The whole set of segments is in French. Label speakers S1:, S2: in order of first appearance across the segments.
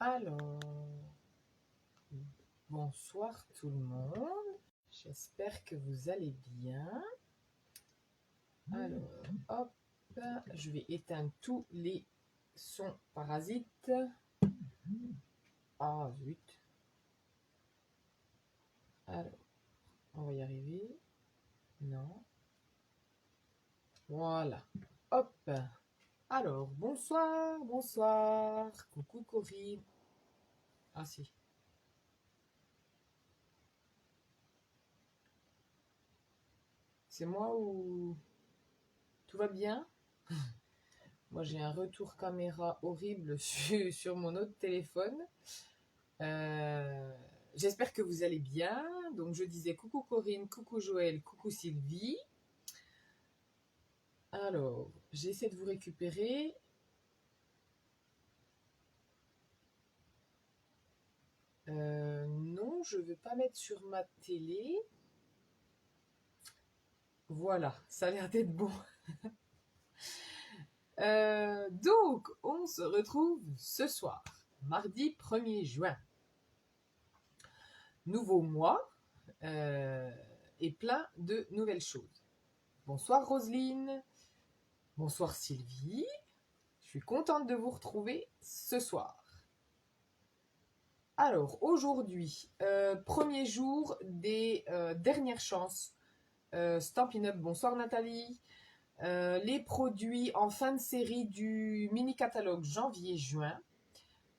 S1: Alors, bonsoir tout le monde. J'espère que vous allez bien. Alors, hop, je vais éteindre tous les sons parasites. Ah, zut. Alors, on va y arriver. Non. Voilà. Hop. Alors, bonsoir, bonsoir. Coucou Corinne. Ah si. C'est moi ou tout va bien? Moi, j'ai un retour caméra horrible sur mon autre téléphone. J'espère que vous allez bien. Donc, je disais coucou Corinne, coucou Joël, coucou Sylvie. Alors, j'essaie de vous récupérer. Non, je ne veux pas mettre sur ma télé. Voilà, ça a l'air d'être bon. Donc, on se retrouve ce soir, mardi 1er juin. Nouveau mois et plein de nouvelles choses. Bonsoir Roselyne, bonsoir Sylvie. Je suis contente de vous retrouver ce soir. Alors, aujourd'hui, premier jour des dernières chances. Stampin' Up, bonsoir Nathalie. Les produits en fin de série du mini-catalogue janvier-juin.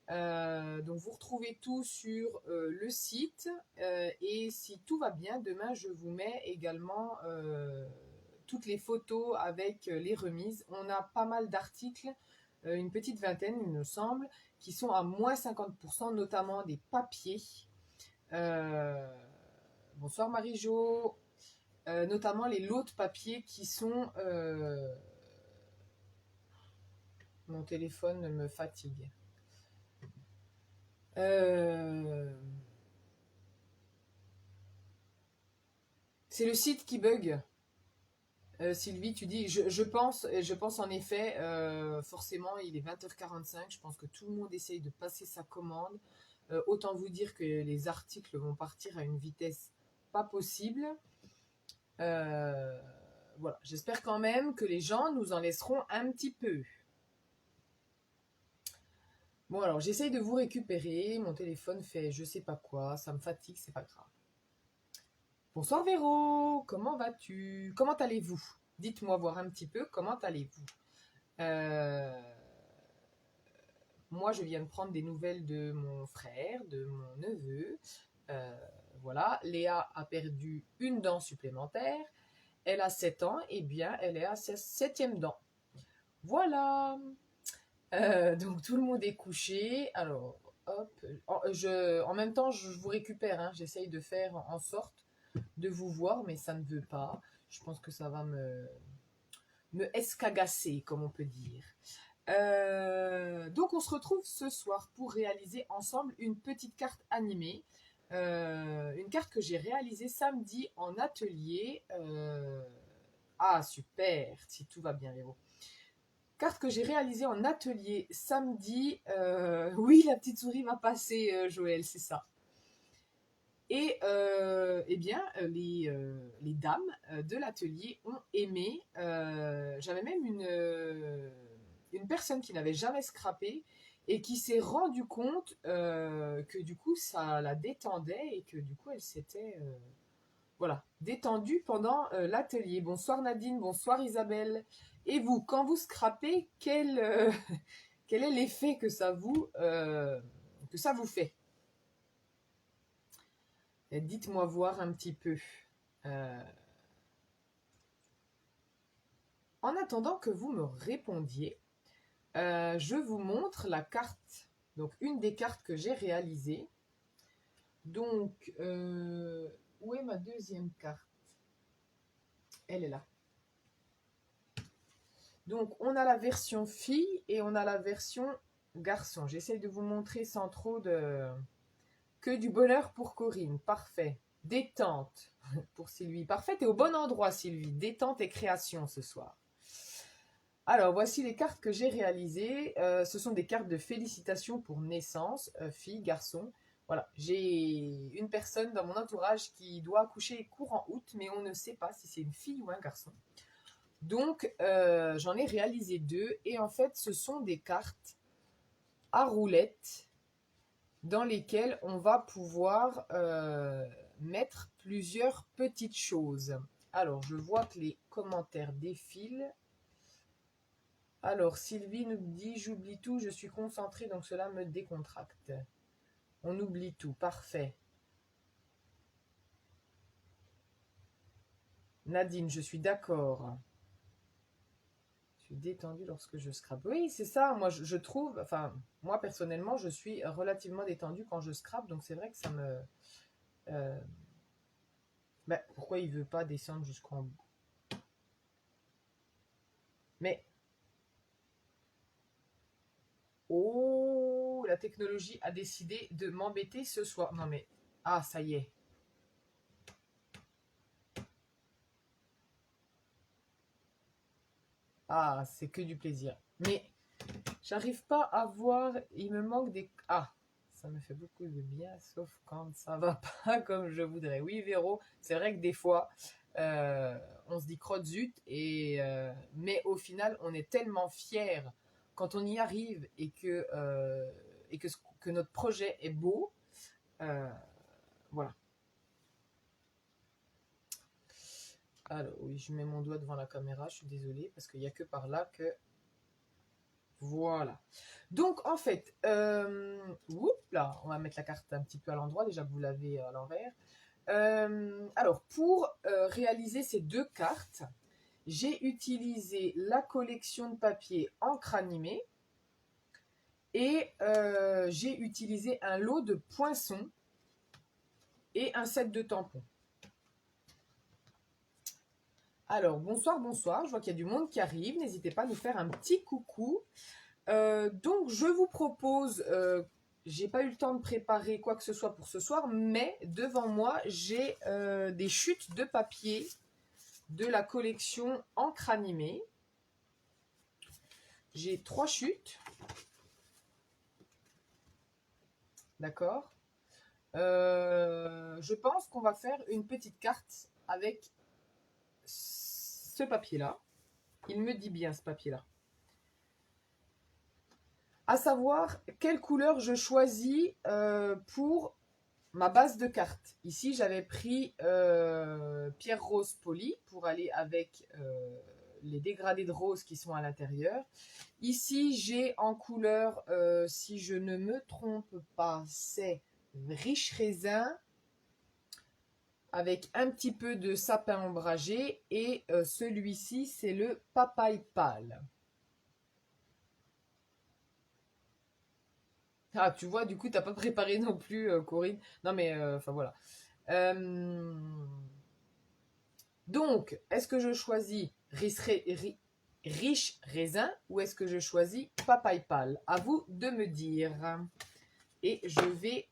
S1: Donc vous retrouvez tout sur le site et si tout va bien, demain je vous mets également toutes les photos avec les remises. On a pas mal d'articles, une petite vingtaine il me semble, qui sont à moins 50%, notamment des papiers. Bonsoir Marie-Jo. Notamment les lots de papier qui sont... Mon téléphone me fatigue. C'est le site qui bug. Sylvie, tu dis, je pense en effet, forcément, il est 20h45, je pense que tout le monde essaye de passer sa commande. Autant vous dire que les articles vont partir à une vitesse pas possible. Voilà, j'espère quand même que les gens nous en laisseront un petit peu. Bon, alors, j'essaye de vous récupérer. Mon téléphone fait je sais pas quoi. Ça me fatigue, c'est pas grave. Bonsoir Véro, comment vas-tu? Comment allez-vous? Dites-moi voir un petit peu, comment allez-vous? Moi, je viens de prendre des nouvelles de mon frère, de mon neveu. Voilà, Léa a perdu une dent supplémentaire. Elle a 7 ans, et bien, elle est à sa 7e dent. Voilà. Donc tout le monde est couché. Alors, hop. En même temps, je vous récupère. Hein. J'essaye de faire en sorte de vous voir, mais ça ne veut pas. Je pense que ça va me escagasser, comme on peut dire. Donc on se retrouve ce soir pour réaliser ensemble une petite carte animée. Une carte que j'ai réalisée samedi en atelier. Ah super, si tout va bien Véro. Carte que j'ai réalisée en atelier samedi. Oui, la petite souris va passer, Joël, c'est ça. Et eh bien, les dames de l'atelier ont aimé. J'avais même une personne qui n'avait jamais scrappé et qui s'est rendu compte que du coup, ça la détendait et que du coup, elle s'était voilà, détendue pendant l'atelier. Bonsoir Nadine, bonsoir Isabelle. Et vous, quand vous scrapez, quel est l'effet que ça vous fait? Dites-moi voir un petit peu. En attendant que vous me répondiez, je vous montre la carte, donc une des cartes que j'ai réalisées. Donc, où est ma deuxième carte? Elle est là. Donc, on a la version fille et on a la version garçon. J'essaye de vous montrer sans trop Que du bonheur pour Corinne. Parfait. Détente pour Sylvie. Parfait, t'es au bon endroit, Sylvie. Détente et création ce soir. Alors, voici les cartes que j'ai réalisées. Ce sont des cartes de félicitations pour naissance, fille, garçon. Voilà, j'ai une personne dans mon entourage qui doit accoucher courant août, mais on ne sait pas si c'est une fille ou un garçon. Donc, j'en ai réalisé 2. Et en fait, ce sont des cartes à roulettes dans lesquelles on va pouvoir mettre plusieurs petites choses. Alors, je vois que les commentaires défilent. Alors, Sylvie nous dit « J'oublie tout, je suis concentrée, donc cela me décontracte. » On oublie tout, parfait. Nadine, je suis d'accord. Je suis détendue lorsque je scrape. Oui, c'est ça, moi je trouve, enfin, moi personnellement, je suis relativement détendue quand je scrape, donc c'est vrai que ça me... pourquoi il ne veut pas descendre jusqu'en bout? Mais... Oh, la technologie a décidé de m'embêter ce soir. Non mais... Ah, ça y est. Ah, c'est que du plaisir. Mais j'arrive pas à voir... Il me manque des... Ah, ça me fait beaucoup de bien, sauf quand ça va pas comme je voudrais. Oui, Véro, c'est vrai que des fois, on se dit crotte zut, mais au final, on est tellement fiers quand on y arrive et que notre projet est beau. Voilà. Alors, oui, je mets mon doigt devant la caméra, je suis désolée, parce qu'il n'y a que par là que... Voilà. Donc, en fait, là, on va mettre la carte un petit peu à l'endroit, déjà que vous l'avez à l'envers. Alors, pour réaliser ces 2 cartes, j'ai utilisé la collection de papier encre animée et j'ai utilisé un lot de poinçons et un set de tampons. Alors, bonsoir, bonsoir. Je vois qu'il y a du monde qui arrive. N'hésitez pas à nous faire un petit coucou. Donc, je vous propose... j'ai pas eu le temps de préparer quoi que ce soit pour ce soir, mais devant moi, j'ai des chutes de papier de la collection encre animée. J'ai 3 chutes. D'accord. Je pense qu'on va faire une petite carte avec ce papier-là. Il me dit bien ce papier-là. À savoir quelle couleur je choisis pour ma base de carte. Ici, j'avais pris pierre rose polie pour aller avec les dégradés de rose qui sont à l'intérieur. Ici, j'ai en couleur, si je ne me trompe pas, c'est riche raisin avec un petit peu de sapin ombragé et celui-ci, c'est le papaye pâle. Ah, tu vois, du coup, t'as pas préparé non plus, Corinne. Non, mais, enfin, voilà. Donc, est-ce que je choisis riche raisin ou est-ce que je choisis papaye pâle? À vous de me dire. Et je vais,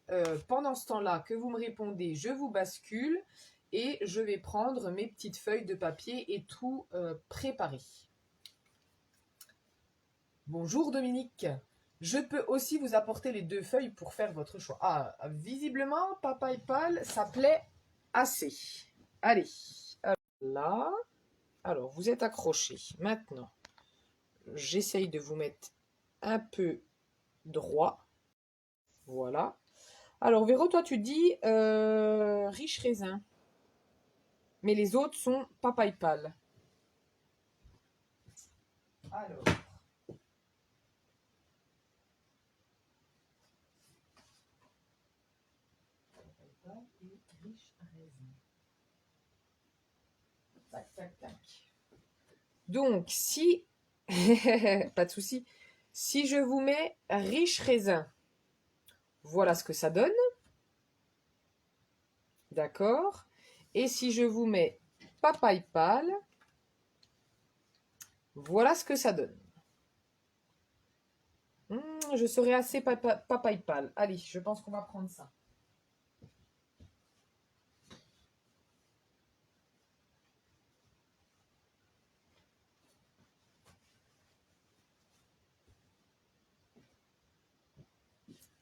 S1: pendant ce temps-là que vous me répondez, je vous bascule et je vais prendre mes petites feuilles de papier et tout préparer. Bonjour Dominique. Je peux aussi vous apporter les 2 feuilles pour faire votre choix. Ah, visiblement, papaye pâle, ça plaît assez. Allez, là. Alors, vous êtes accrochés. Maintenant, j'essaye de vous mettre un peu droit. Voilà. Alors, Véro, toi, tu dis riche raisin. Mais les autres sont papaye pâle. Alors. Papaye pâle et riche raisin. Tac, tac, tac. Donc, si... pas de souci. Si je vous mets riche raisin, voilà ce que ça donne. D'accord. Et si je vous mets papaye pâle, voilà ce que ça donne. Je serai assez papaye pâle. Allez, je pense qu'on va prendre ça.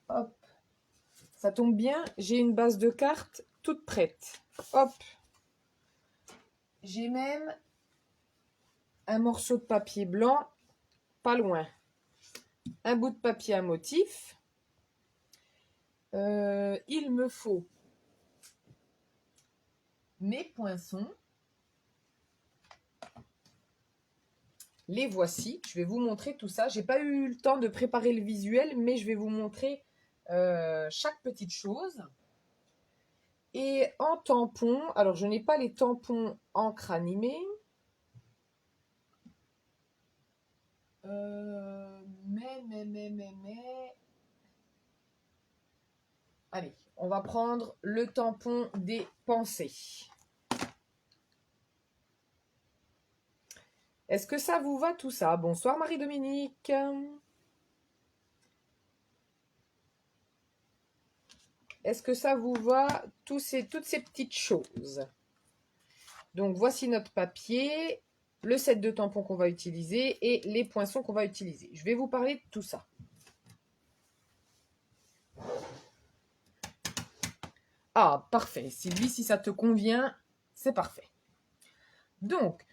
S1: Hop. Ça tombe bien, j'ai une base de cartes toute prête. Hop. J'ai même un morceau de papier blanc, pas loin. Un bout de papier à motif. Il me faut mes poinçons. Les voici. Je vais vous montrer tout ça. J'ai pas eu le temps de préparer le visuel, mais je vais vous montrer chaque petite chose. Et en tampon, alors je n'ai pas les tampons encre animée. Mais. Allez, on va prendre le tampon des pensées. Est-ce que ça vous va tout ça? Bonsoir Marie-Dominique. Est-ce que ça vous va toutes ces petites choses? Donc voici notre papier, le set de tampons qu'on va utiliser et les poinçons qu'on va utiliser. Je vais vous parler de tout ça. Ah, parfait. Sylvie, si ça te convient, c'est parfait. Donc,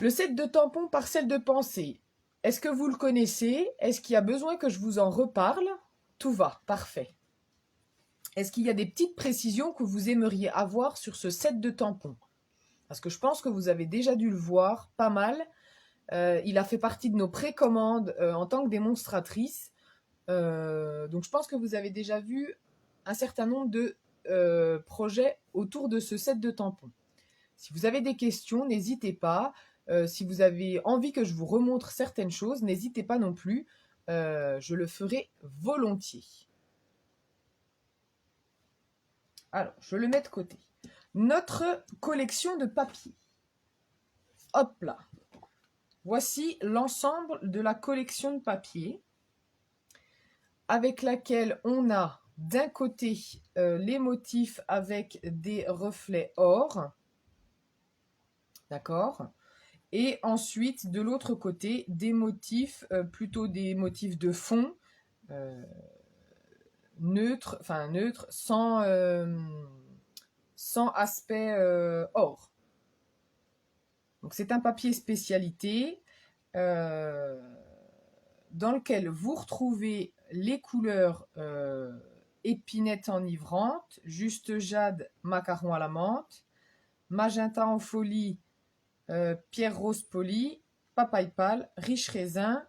S1: le set de tampons parcelle de pensée. Est-ce que vous le connaissez? Est-ce qu'il y a besoin que je vous en reparle? Tout va, parfait. Est-ce qu'il y a des petites précisions que vous aimeriez avoir sur ce set de tampons? Parce que je pense que vous avez déjà dû le voir pas mal. Il a fait partie de nos précommandes en tant que démonstratrice. Donc je pense que vous avez déjà vu un certain nombre de projets autour de ce set de tampons. Si vous avez des questions, n'hésitez pas. Si vous avez envie que je vous remontre certaines choses, n'hésitez pas non plus. Je le ferai volontiers. Alors, je le mets de côté. Notre collection de papier. Hop là. Voici l'ensemble de la collection de papier avec laquelle on a d'un côté les motifs avec des reflets or. D'accord? Et ensuite, de l'autre côté, des motifs, plutôt des motifs de fond, neutres, sans aspect or. Donc c'est un papier spécialité dans lequel vous retrouvez les couleurs épinette enivrante, juste jade, macaron à la menthe, magenta en folie, pierre rose polie, papaye pâle, riche raisin,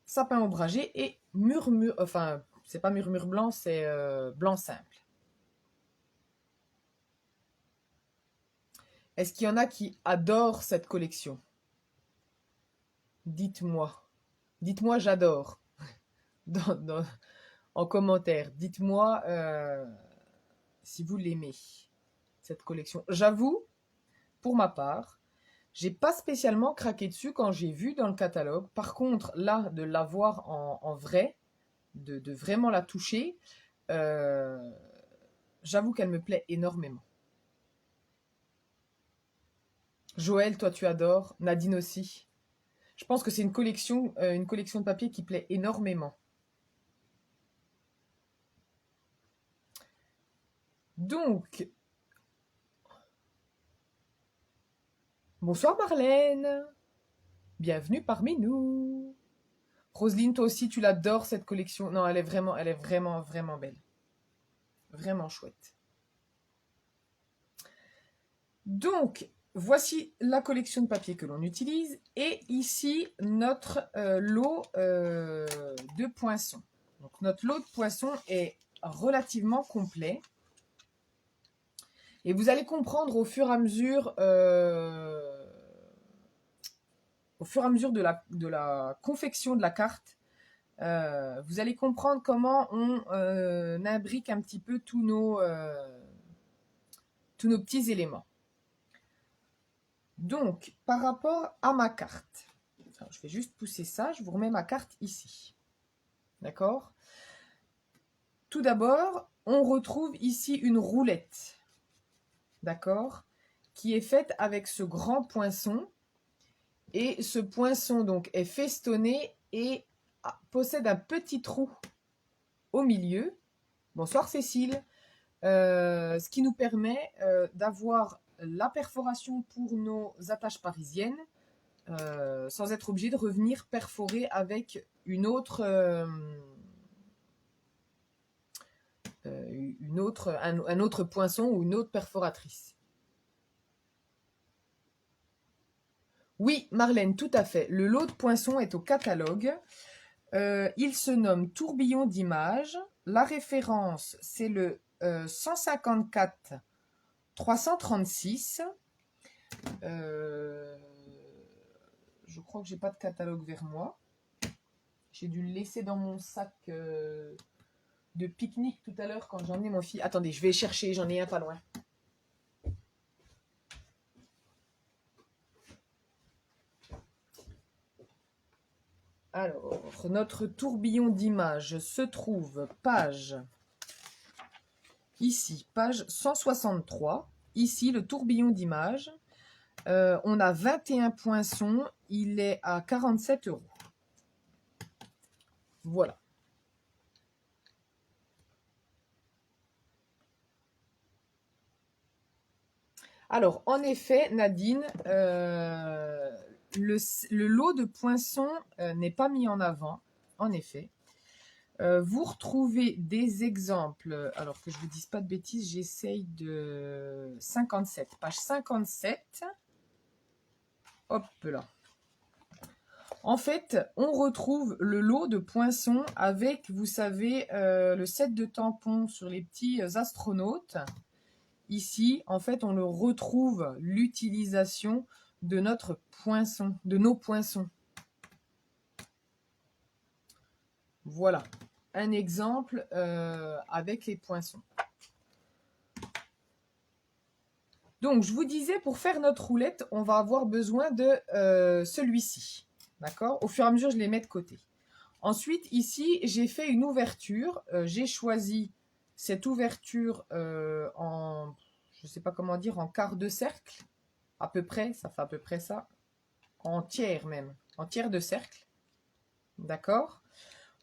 S1: sapin ombragé et murmure, enfin c'est pas murmure blanc, c'est blanc simple. Est-ce qu'il y en a qui adorent cette collection? Dites-moi. Dites-moi j'adore. En commentaire. Dites-moi si vous l'aimez, cette collection. J'avoue, pour ma part, j'ai pas spécialement craqué dessus quand j'ai vu dans le catalogue. Par contre, là, de la voir en vrai, de vraiment la toucher, j'avoue qu'elle me plaît énormément. Joël, toi tu adores. Nadine aussi. Je pense que c'est une collection de papier qui plaît énormément. Donc, bonsoir Marlène. Bienvenue parmi nous. Roselyne, toi aussi, tu l'adores cette collection. Non, elle est vraiment, vraiment belle. Vraiment chouette. Donc, voici la collection de papier que l'on utilise. Et ici, notre lot de poinçons. Donc, notre lot de poinçons est relativement complet. Et vous allez comprendre au fur et à mesure, de la confection de la carte, vous allez comprendre comment on imbrique un petit peu tous nos petits éléments. Donc, par rapport à ma carte, alors, je vais juste pousser ça, je vous remets ma carte ici. D'accord? Tout d'abord, on retrouve ici une roulette. D'accord? Qui est faite avec ce grand poinçon. Et ce poinçon donc est festonné et possède un petit trou au milieu. Bonsoir Cécile. Ce qui nous permet d'avoir la perforation pour nos attaches parisiennes sans être obligé de revenir perforer avec un autre poinçon ou une autre perforatrice. Oui, Marlène, tout à fait. Le lot de poinçons est au catalogue. Il se nomme tourbillon d'image. La référence, c'est le 154 336. Je crois que j'ai pas de catalogue vers moi. J'ai dû le laisser dans mon sac de pique-nique tout à l'heure quand j'en ai mon fils. Attendez, je vais chercher, j'en ai un pas loin. Alors, notre tourbillon d'image se trouve ici, page 163. Ici, le tourbillon d'image. On a 21 poinçons. Il est à 47 €. Voilà. Alors, en effet, Nadine, le lot de poinçons n'est pas mis en avant, en effet. Vous retrouvez des exemples, alors que je ne vous dise pas de bêtises, j'essaye de 57, page 57. Hop là. En fait, on retrouve le lot de poinçons avec, vous savez, le set de tampons sur les petits astronautes. Ici, en fait, on le retrouve l'utilisation de notre poinçon, de nos poinçons. Voilà, un exemple avec les poinçons. Donc, je vous disais, pour faire notre roulette, on va avoir besoin de celui-ci. D'accord? Au fur et à mesure, je les mets de côté. Ensuite, ici, j'ai fait une ouverture. J'ai choisi cette ouverture en, je ne sais pas comment dire, en quart de cercle. À peu près, ça fait à peu près ça. En tiers même, en tiers de cercle. D'accord?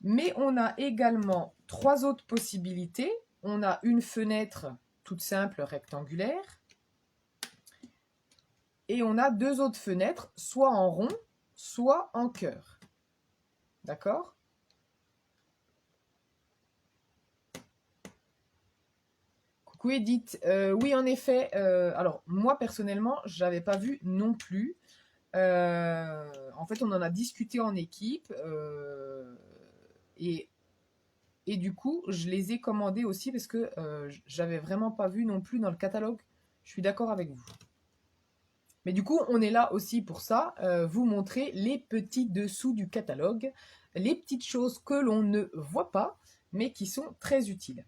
S1: Mais on a également 3 autres possibilités. On a une fenêtre toute simple, rectangulaire. Et on a 2 autres fenêtres, soit en rond, soit en cœur. D'accord? Coucou Edith. Oui, en effet. Alors, moi, personnellement, je n'avais pas vu non plus. En fait, on en a discuté en équipe. Et du coup, je les ai commandés aussi parce que j'avais vraiment pas vu non plus dans le catalogue. Je suis d'accord avec vous. Mais du coup, on est là aussi pour ça, vous montrer les petits dessous du catalogue, les petites choses que l'on ne voit pas, mais qui sont très utiles.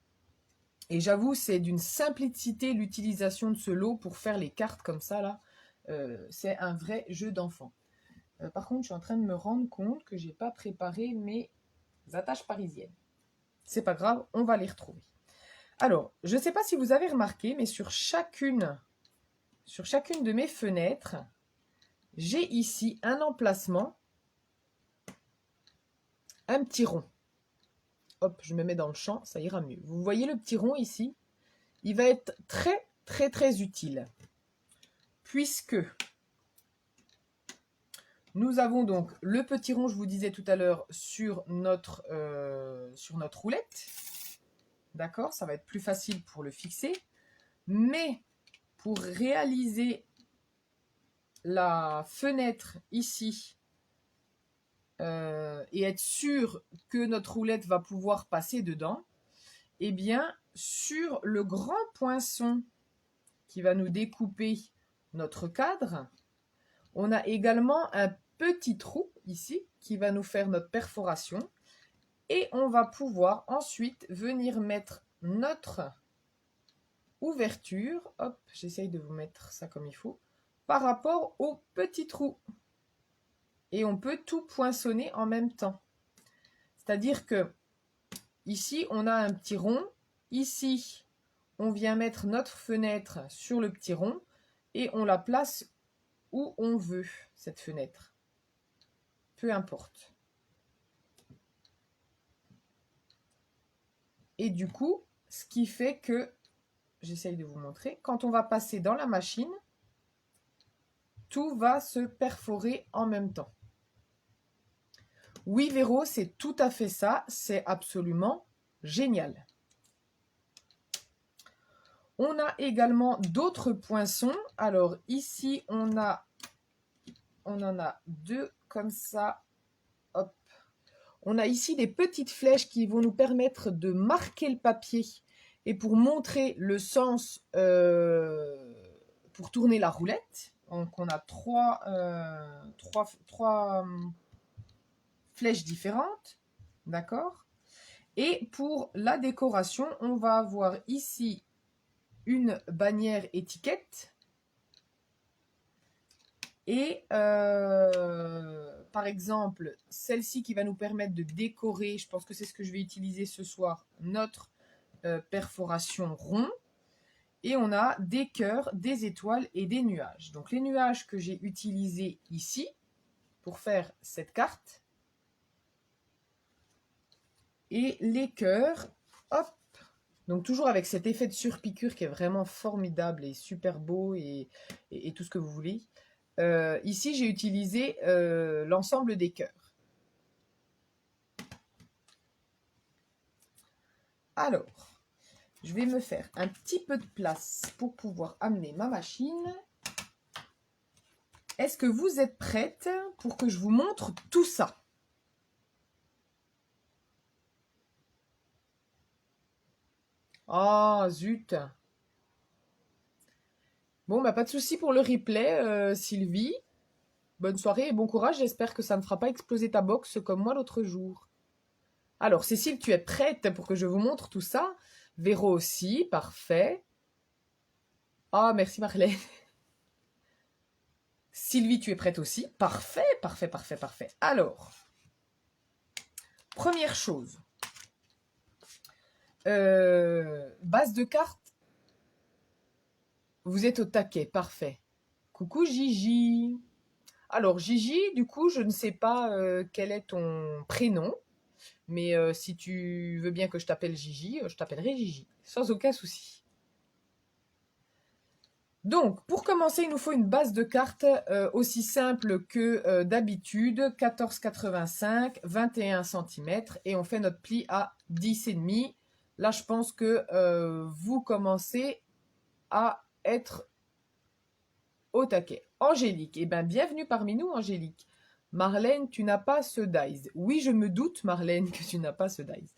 S1: Et j'avoue, c'est d'une simplicité l'utilisation de ce lot pour faire les cartes comme ça, là. C'est un vrai jeu d'enfant. Par contre, je suis en train de me rendre compte que j'ai pas préparé mes attaches parisiennes. C'est pas grave, on va les retrouver. Alors, je ne sais pas si vous avez remarqué, mais sur chacune de mes fenêtres, j'ai ici un emplacement, un petit rond. Hop, je me mets dans le champ, ça ira mieux. Vous voyez le petit rond ici? Il va être très, très, très utile. Puisque nous avons donc le petit rond, je vous disais tout à l'heure, sur notre roulette. D'accord? Ça va être plus facile pour le fixer. Mais pour réaliser la fenêtre ici et être sûr que notre roulette va pouvoir passer dedans, eh bien, sur le grand poinçon qui va nous découper notre cadre, on a également un petit trou ici qui va nous faire notre perforation et on va pouvoir ensuite venir mettre notre ouverture, hop, j'essaye de vous mettre ça comme il faut, par rapport au petit trou. Et on peut tout poinçonner en même temps. C'est-à-dire que ici, on a un petit rond. Ici, on vient mettre notre fenêtre sur le petit rond et on la place où on veut, cette fenêtre. Peu importe. Et du coup, ce qui fait que, j'essaye de vous montrer, quand on va passer dans la machine, tout va se perforer en même temps. Oui, Véro, c'est tout à fait ça. C'est absolument génial. On a également d'autres poinçons. Alors ici, on en a deux comme ça. Hop. On a ici des petites flèches qui vont nous permettre de marquer le papier et pour montrer le sens pour tourner la roulette. Donc on a trois flèches différentes. D'accord? Et pour la décoration, on va avoir ici une bannière étiquette. Et par exemple, celle-ci qui va nous permettre de décorer, je pense que c'est ce que je vais utiliser ce soir, notre perforation rond. Et on a des cœurs, des étoiles et des nuages. Donc les nuages que j'ai utilisés ici pour faire cette carte. Et les cœurs, hop. Donc toujours avec cet effet de surpiqûre qui est vraiment formidable et super beau et tout ce que vous voulez. Ici, j'ai utilisé l'ensemble des cœurs. Alors, je vais me faire un petit peu de place pour pouvoir amener ma machine. Est-ce que vous êtes prête pour que je vous montre tout ça? Oh, zut! Bon, bah, pas de souci pour le replay, Sylvie. Bonne soirée et bon courage. J'espère que ça ne fera pas exploser ta box comme moi l'autre jour. Alors, Cécile, tu es prête pour que je vous montre tout ça? Véro aussi, parfait. Ah, merci Marlène. Sylvie, tu es prête aussi? Parfait, parfait, parfait, parfait. Alors, première chose. Base de carte. Vous êtes au taquet, parfait. Coucou Gigi. Alors Gigi, du coup, je ne sais pas quel est ton prénom, mais si tu veux bien que je t'appelle Gigi, je t'appellerai Gigi, sans aucun souci. Donc, pour commencer, il nous faut une base de cartes aussi simple que d'habitude, 14,85, 21 cm, et on fait notre pli à 10,5. Là, je pense que vous commencez à être au taquet. Angélique, eh bien, bienvenue parmi nous, Angélique. Marlène, tu n'as pas ce dice. Oui, je me doute, Marlène, que tu n'as pas ce dice.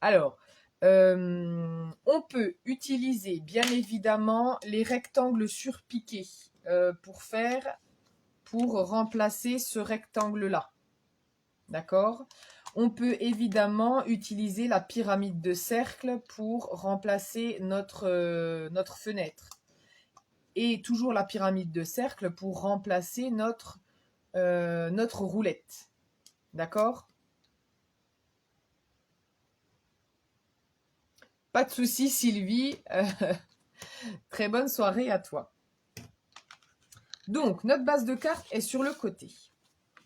S1: Alors, on peut utiliser, bien évidemment, les rectangles surpiqués pour remplacer ce rectangle-là. D'accord? On peut évidemment utiliser la pyramide de cercle pour remplacer notre fenêtre. Et toujours la pyramide de cercle pour remplacer notre roulette. D'accord? Pas de souci, Sylvie. Très bonne soirée à toi. Donc, notre base de carte est sur le côté.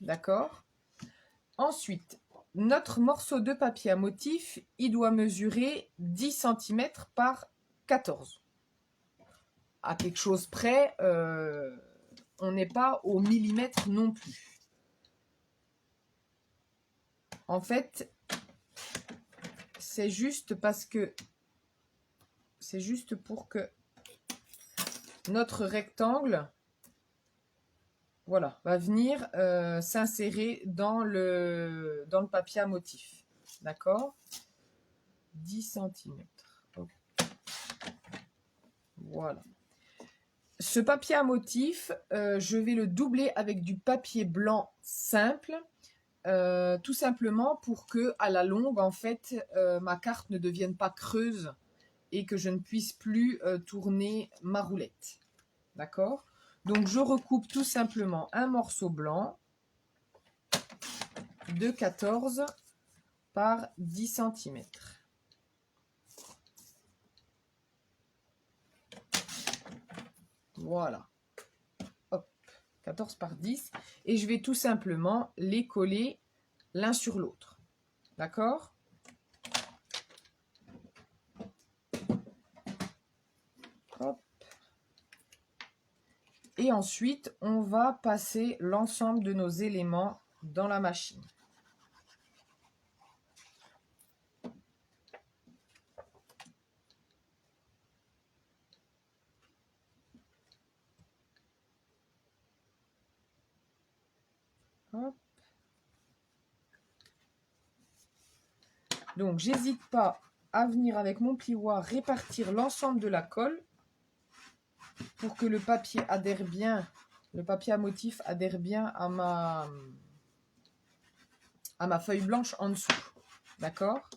S1: D'accord? Ensuite, notre morceau de papier à motif, il doit mesurer 10 cm par 14. À quelque chose près, on n'est pas au millimètre non plus. En fait, c'est juste parce que c'est juste pour que notre rectangle, voilà, va venir s'insérer dans le papier à motif. D'accord? 10 cm. Okay. Voilà. Ce papier à motif, je vais le doubler avec du papier blanc simple, tout simplement pour que, à la longue, en fait, ma carte ne devienne pas creuse et que je ne puisse plus tourner ma roulette. D'accord? Donc, je recoupe tout simplement un morceau blanc de 14 par 10 cm. Voilà. Hop, 14 par 10. Et je vais tout simplement les coller l'un sur l'autre. D'accord? Et ensuite, on va passer l'ensemble de nos éléments dans la machine. Hop. Donc, j'hésite pas à venir avec mon plioir répartir l'ensemble de la colle pour que le papier adhère bien, le papier à motif adhère bien à ma feuille blanche en dessous. D'accord?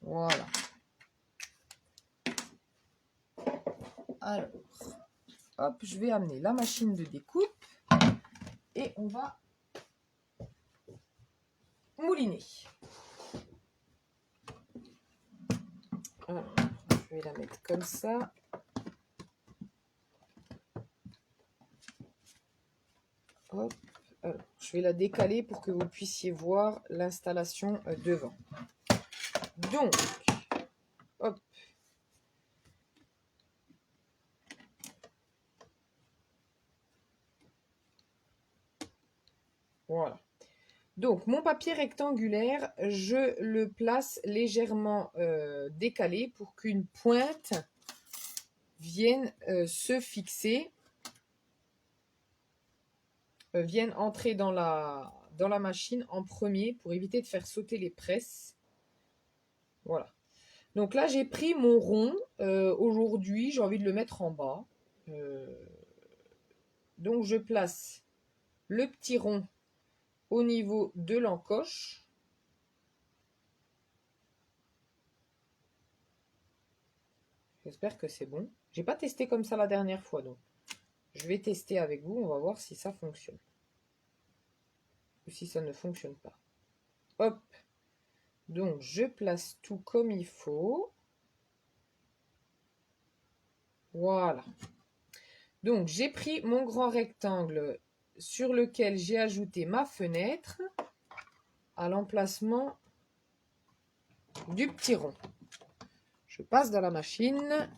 S1: Voilà. Alors, hop, je vais amener la machine de découpe et on va mouliner. Alors, je vais la mettre comme ça. Hop. Alors, je vais la décaler pour que vous puissiez voir l'installation devant. Donc, hop. Voilà. Donc, mon papier rectangulaire, je le place légèrement décalé pour qu'une pointe vienne se fixer, vienne entrer dans la machine en premier pour éviter de faire sauter les presses. Voilà. Donc là, j'ai pris mon rond. Aujourd'hui, j'ai envie de le mettre en bas. Donc, je place le petit rond au niveau de l'encoche. J'espère que c'est bon. J'ai pas testé comme ça la dernière fois, donc je vais tester avec vous. On va voir si ça fonctionne ou si ça ne fonctionne pas. Hop. Donc, je place tout comme il faut. Voilà. Donc, j'ai pris mon grand rectangle sur lequel j'ai ajouté ma fenêtre à l'emplacement du petit rond. Je passe dans la machine.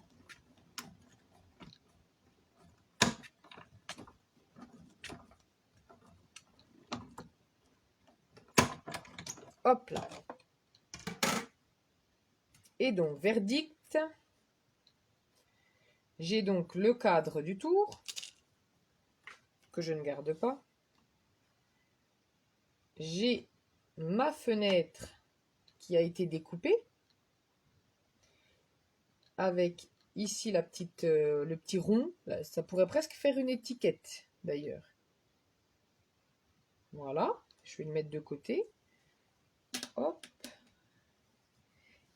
S1: Hop là. Et donc, verdict. J'ai donc le cadre du tour, que je ne garde pas. J'ai ma fenêtre qui a été découpée, avec ici la petite, le petit rond. Là, ça pourrait presque faire une étiquette, d'ailleurs. Voilà, je vais le mettre de côté. Hop.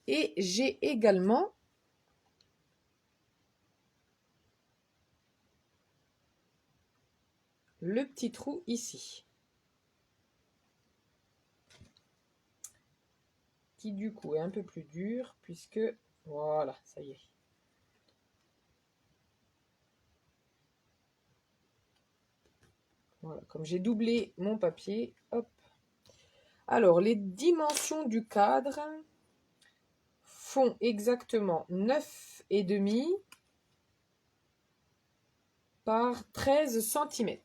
S1: Et j'ai également le petit trou ici, qui du coup est un peu plus dur, puisque voilà, ça y est. Voilà, comme j'ai doublé mon papier, hop. Alors, les dimensions du cadre font exactement 9,5 par 13 cm.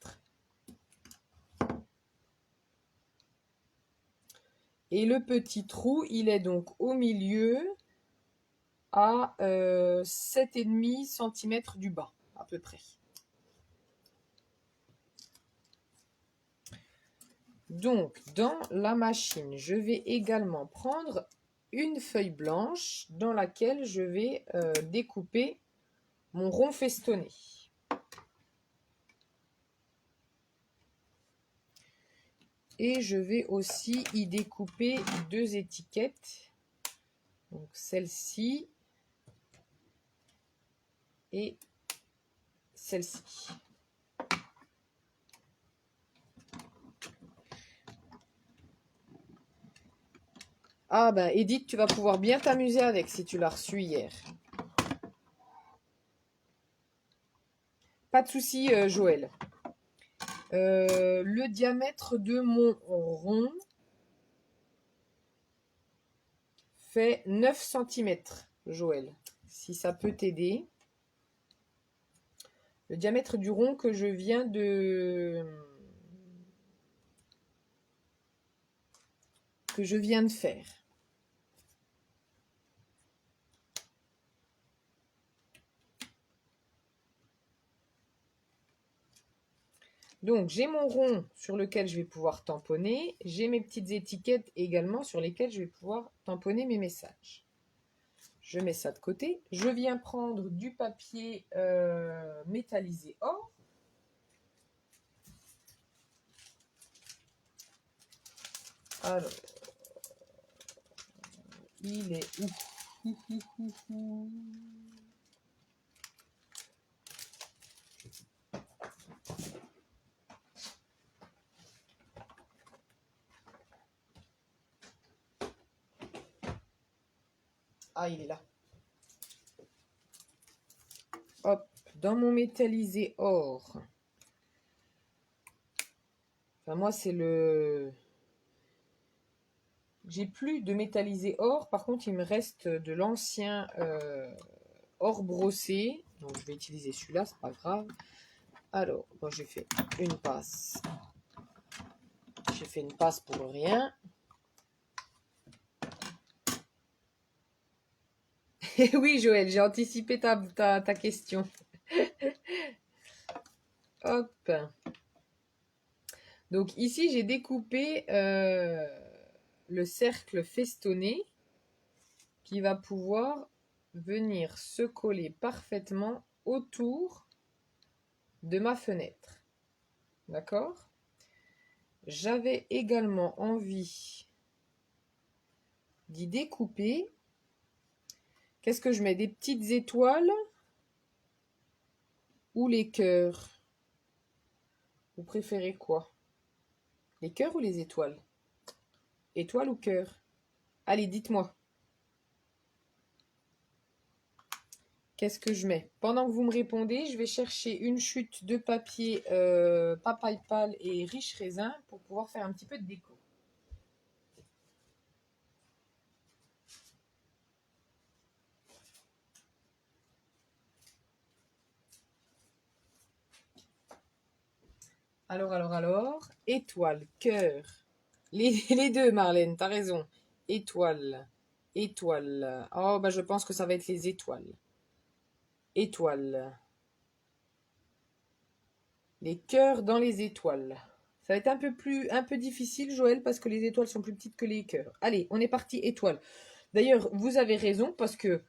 S1: Et le petit trou, il est donc au milieu à 7,5 cm du bas, à peu près. Donc, dans la machine, je vais également prendre une feuille blanche dans laquelle je vais découper mon rond festonné. Et je vais aussi y découper deux étiquettes. Donc celle-ci et celle-ci. Ah ben Edith, tu vas pouvoir bien t'amuser avec si tu l'as reçu hier. Pas de souci, Joël. Le diamètre de mon rond fait 9 cm Joël, si ça peut t'aider. Le diamètre du rond que je viens de faire. Donc, j'ai mon rond sur lequel je vais pouvoir tamponner. J'ai mes petites étiquettes également sur lesquelles je vais pouvoir tamponner mes messages. Je mets ça de côté. Je viens prendre du papier métallisé or. Alors, il est où? Ah, il est là. Hop, dans mon métallisé or. Enfin, moi, c'est le... J'ai plus de métallisé or. Par contre, il me reste de l'ancien or brossé. Donc, je vais utiliser celui-là, c'est pas grave. Alors, moi, j'ai fait une passe. J'ai fait une passe pour rien. Oui, Joël, j'ai anticipé ta question. Hop. Donc ici, j'ai découpé le cercle festonné qui va pouvoir venir se coller parfaitement autour de ma fenêtre. D'accord? J'avais également envie d'y découper. Qu'est-ce que je mets? Des petites étoiles ou les cœurs? Vous préférez quoi? Les cœurs ou les étoiles? Étoiles ou cœurs? Allez, dites-moi. Qu'est-ce que je mets? Pendant que vous me répondez, je vais chercher une chute de papier papaye pâle et riche raisin pour pouvoir faire un petit peu de déco. Alors, étoile, cœur. Les deux, Marlène, t'as raison. Étoile, étoile. Oh, bah je pense que ça va être les étoiles. Étoile. Les cœurs dans les étoiles. Ça va être un peu difficile, Joël, parce que les étoiles sont plus petites que les cœurs. Allez, on est parti, étoile. D'ailleurs, vous avez raison, parce que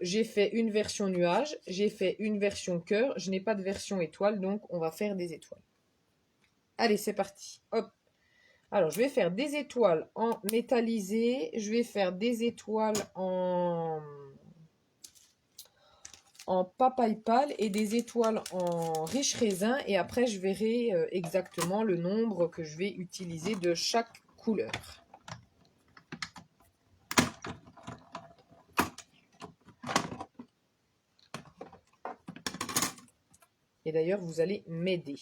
S1: j'ai fait une version nuage, j'ai fait une version cœur, je n'ai pas de version étoile, donc on va faire des étoiles. Allez, c'est parti. Hop. Alors, je vais faire des étoiles en métallisé, je vais faire des étoiles en papaye pâle et des étoiles en riche raisin. Et après, je verrai exactement le nombre que je vais utiliser de chaque couleur. Et d'ailleurs, vous allez m'aider.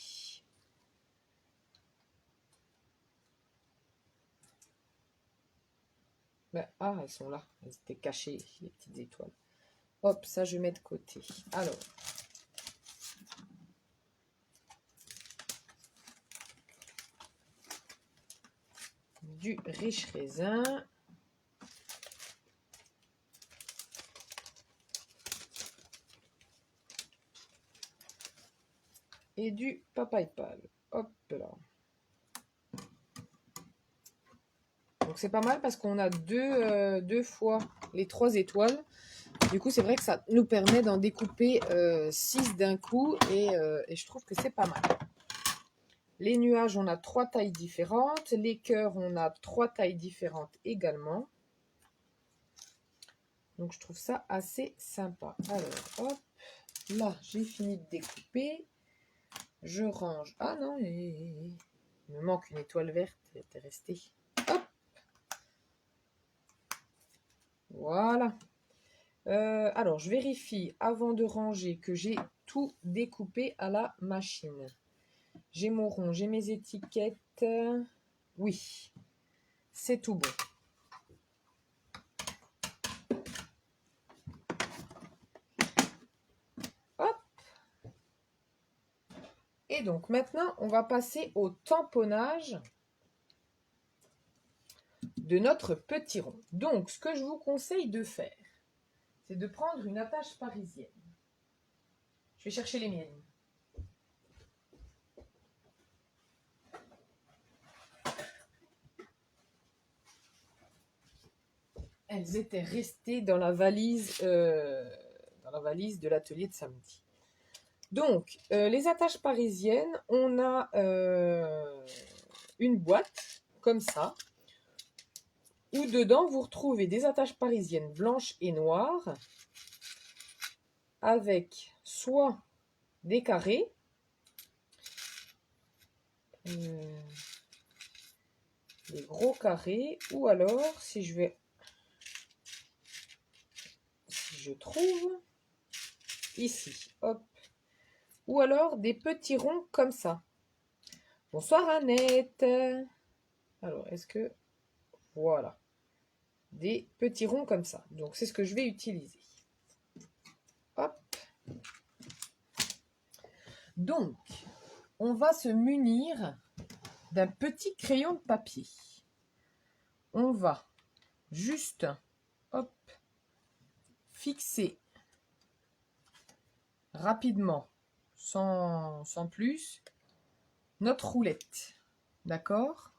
S1: Ben, ah, elles sont là. Elles étaient cachées, les petites étoiles. Hop, ça, je mets de côté. Alors, du riche raisin. Et du papaye pâle. Hop là. Donc c'est pas mal parce qu'on a deux fois les 3 étoiles. Du coup, c'est vrai que ça nous permet d'en découper 6 d'un coup et je trouve que c'est pas mal. Les nuages, on a 3 tailles différentes. Les cœurs, on a 3 tailles différentes également. Donc je trouve ça assez sympa. Alors, hop, là, j'ai fini de découper. Je range. Ah non, il me manque une étoile verte. Elle était restée. Hop. Voilà. Alors, je vérifie avant de ranger que j'ai tout découpé à la machine. J'ai mon rond, j'ai mes étiquettes. Oui, c'est tout bon. Et donc maintenant, on va passer au tamponnage de notre petit rond. Donc, ce que je vous conseille de faire, c'est de prendre une attache parisienne. Je vais chercher les miennes. Elles étaient restées dans la valise de l'atelier de samedi. Donc, les attaches parisiennes, on a une boîte comme ça, où dedans vous retrouvez des attaches parisiennes blanches et noires, avec soit des carrés, des gros carrés, ou alors, si je trouve, ici, hop, ou alors des petits ronds comme ça. Bonsoir Annette. Alors, est-ce que... Voilà. Des petits ronds comme ça. Donc, c'est ce que je vais utiliser. Hop. Donc, on va se munir d'un petit crayon de papier. On va juste, hop, fixer rapidement, sans plus, notre roulette. D'accord?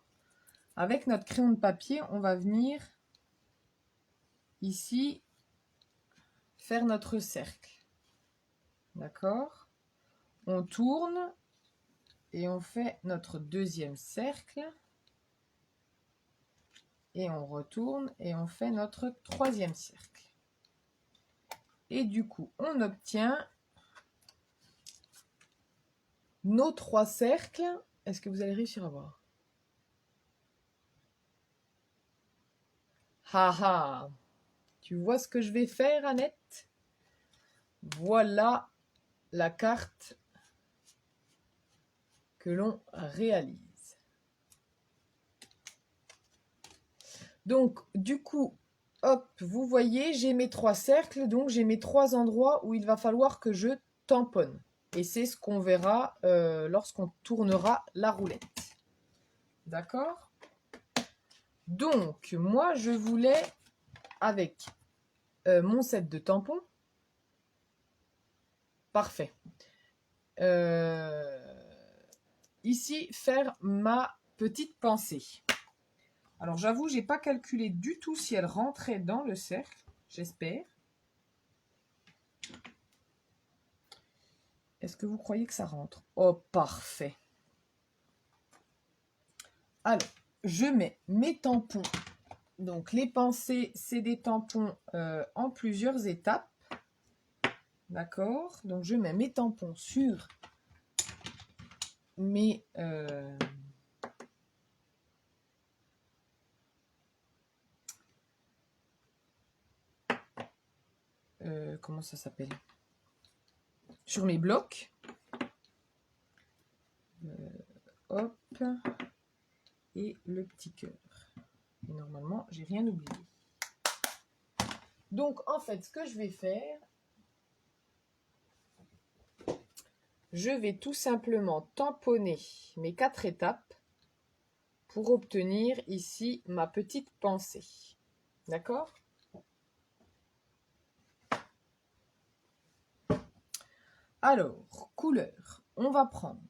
S1: Avec notre crayon de papier, on va venir ici faire notre cercle. D'accord? On tourne et on fait notre deuxième cercle. Et on retourne et on fait notre troisième cercle. Et du coup, on obtient nos 3 cercles. Est-ce que vous allez réussir à voir? Haha! Tu vois ce que je vais faire, Annette? Voilà la carte que l'on réalise. Donc, du coup, hop, vous voyez, j'ai mes 3 cercles, donc j'ai mes 3 endroits où il va falloir que je tamponne. Et c'est ce qu'on verra lorsqu'on tournera la roulette. D'accord? Donc, moi, je voulais, avec mon set de tampons, parfait, ici, faire ma petite pensée. Alors, j'avoue, j'ai pas calculé du tout si elle rentrait dans le cercle, j'espère. Est-ce que vous croyez que ça rentre? Oh, parfait. Alors, je mets mes tampons. Donc, les pensées, c'est des tampons en plusieurs étapes. D'accord? Donc, je mets mes tampons sur mes... comment ça s'appelle? Sur mes blocs. Hop. Et le petit cœur. Et normalement, j'ai rien oublié. Donc, en fait, ce que je vais faire, je vais tout simplement tamponner mes 4 étapes pour obtenir ici ma petite pensée. D'accord? Alors, couleur, on va prendre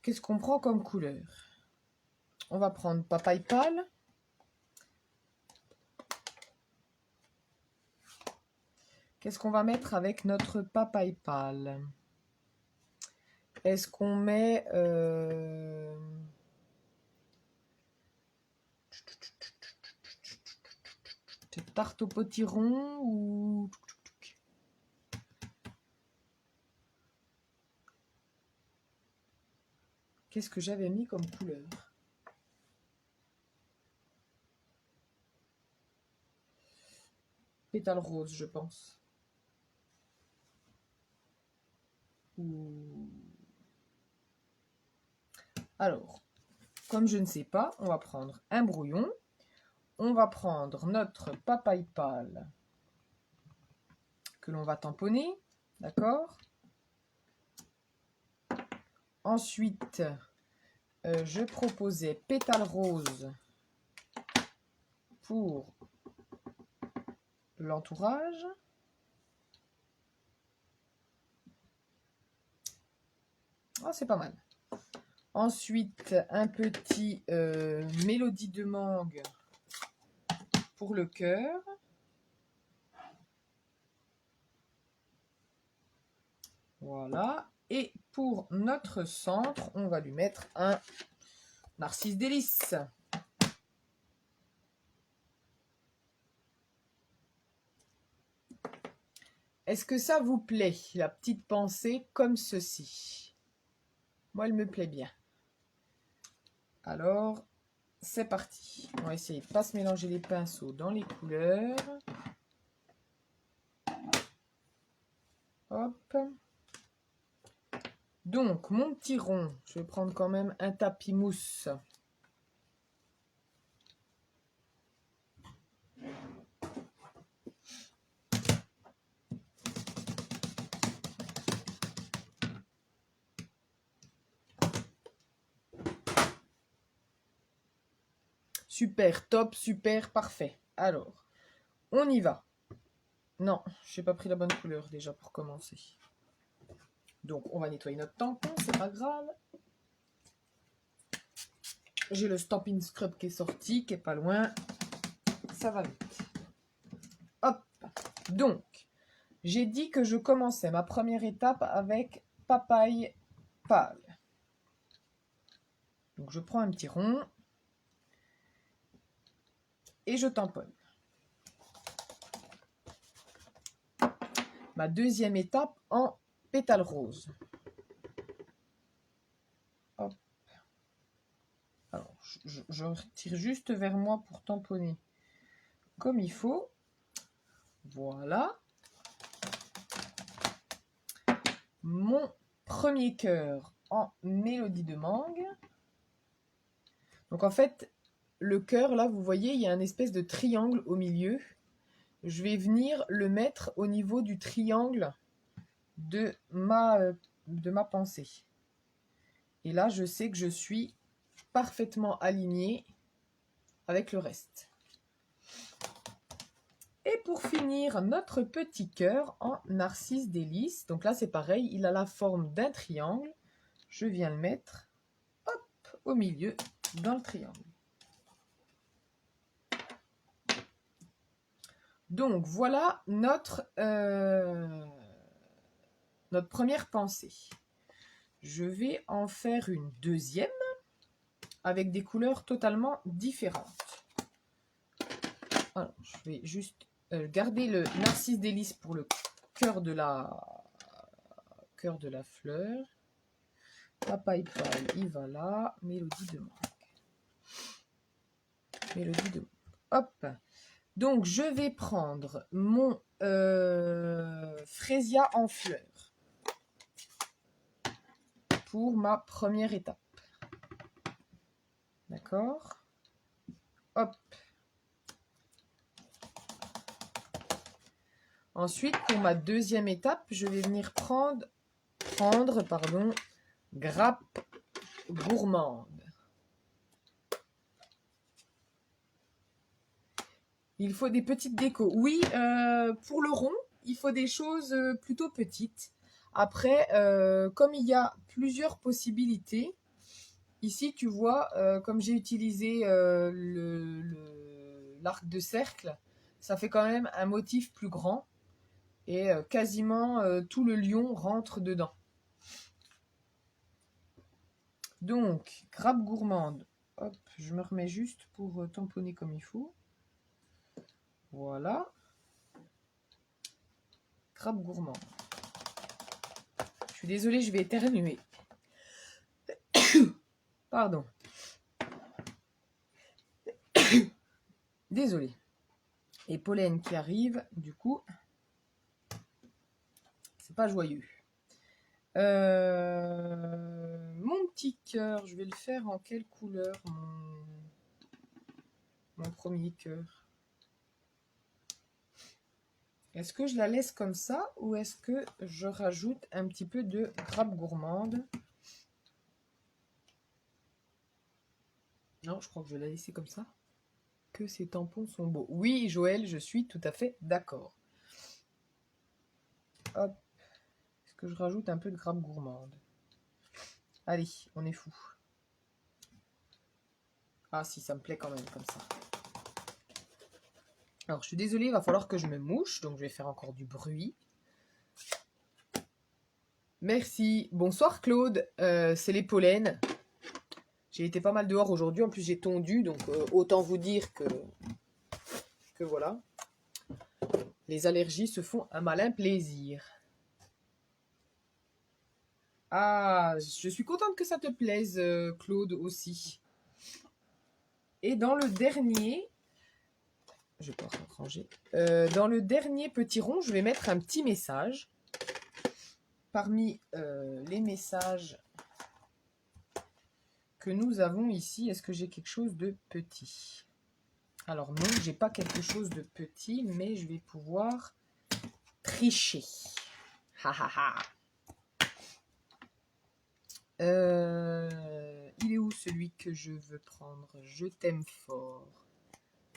S1: qu'est-ce qu'on prend comme couleur? On va prendre papaye pâle. Qu'est-ce qu'on va mettre avec notre papaye pâle? Est-ce qu'on met tarte au potiron ou... Qu'est-ce que j'avais mis comme couleur? Pétale rose, je pense. Alors, comme je ne sais pas, on va prendre un brouillon. on va prendre notre papaye pâle que l'on va tamponner, d'accord? Ensuite, je proposais pétale rose pour l'entourage. Ah, c'est pas mal. Ensuite, un petit mélodie de mangue pour le cœur. Voilà. Et pour notre centre, on va lui mettre un narcisse délice. Est-ce que ça vous plaît, la petite pensée comme ceci? Moi, elle me plaît bien. Alors, c'est parti. On va essayer de ne pas se mélanger les pinceaux dans les couleurs. Hop. Donc, mon petit rond, je vais prendre quand même un tapis mousse. Super, top, super, parfait. Alors, on y va. Non, je n'ai pas pris la bonne couleur déjà pour commencer. Donc, on va nettoyer notre tampon, c'est pas grave. J'ai le Stampin' Scrub qui est sorti, qui est pas loin. Ça va vite. Hop. Donc, j'ai dit que je commençais ma première étape avec papaye pâle. Donc, je prends un petit rond et je tamponne. Ma deuxième étape en pétale rose. Hop. Alors, je retire juste vers moi pour tamponner comme il faut. Voilà. Mon premier cœur en mélodie de mangue. Donc en fait, le cœur, là, vous voyez, il y a une espèce de triangle au milieu. Je vais venir le mettre au niveau du triangle de ma pensée. Et là, je sais que je suis parfaitement alignée avec le reste. Et pour finir, notre petit cœur en narcisse délice. Donc là, c'est pareil, il a la forme d'un triangle. Je viens le mettre, hop, au milieu, dans le triangle. Donc, voilà notre première pensée. Je vais en faire une deuxième avec des couleurs totalement différentes. Alors, je vais juste garder le narcisse délice pour le cœur de la fleur. Papaye pâle, il va là. Mélodie de mangue. Mélodie de mangue. Hop. Donc, je vais prendre mon frésia en fleurs pour ma première étape. D'accord? Hop. Ensuite, pour ma deuxième étape, je vais venir prendre grappe gourmande. Il faut des petites décos. Oui, pour le rond, il faut des choses plutôt petites. Après, comme il y a plusieurs possibilités, ici, tu vois, comme j'ai utilisé l'arc de cercle, ça fait quand même un motif plus grand. Et quasiment tout le lion rentre dedans. Donc, grappe gourmande. Hop, je me remets juste pour tamponner comme il faut. Voilà. Grappe gourmande. Je suis désolée, je vais éternuer. Pardon. Désolée. Et pollen qui arrive, du coup, c'est pas joyeux. Mon petit cœur, je vais le faire en quelle couleur? mon premier cœur. Est-ce que je la laisse comme ça ou est-ce que je rajoute un petit peu de grappe gourmande? Non, je crois que je vais la laisser comme ça. Que ces tampons sont beaux. Oui, Joël, je suis tout à fait d'accord. Hop. Est-ce que je rajoute un peu de grappe gourmande? Allez, on est fou. Ah si, ça me plaît quand même comme ça. Alors, je suis désolée, il va falloir que je me mouche, donc je vais faire encore du bruit. Merci. Bonsoir Claude, c'est les pollens. J'ai été pas mal dehors aujourd'hui, en plus j'ai tondu, donc autant vous dire que voilà. Les allergies se font un malin plaisir. Ah, je suis contente que ça te plaise, Claude, aussi. Et dans le dernier, je vais pas ranger. Dans le dernier petit rond, je vais mettre un petit message. Parmi les messages que nous avons ici, est-ce que j'ai quelque chose de petit? Alors non, j'ai pas quelque chose de petit, mais je vais pouvoir tricher. Ha ha ha. Il est où celui que je veux prendre? Je t'aime fort.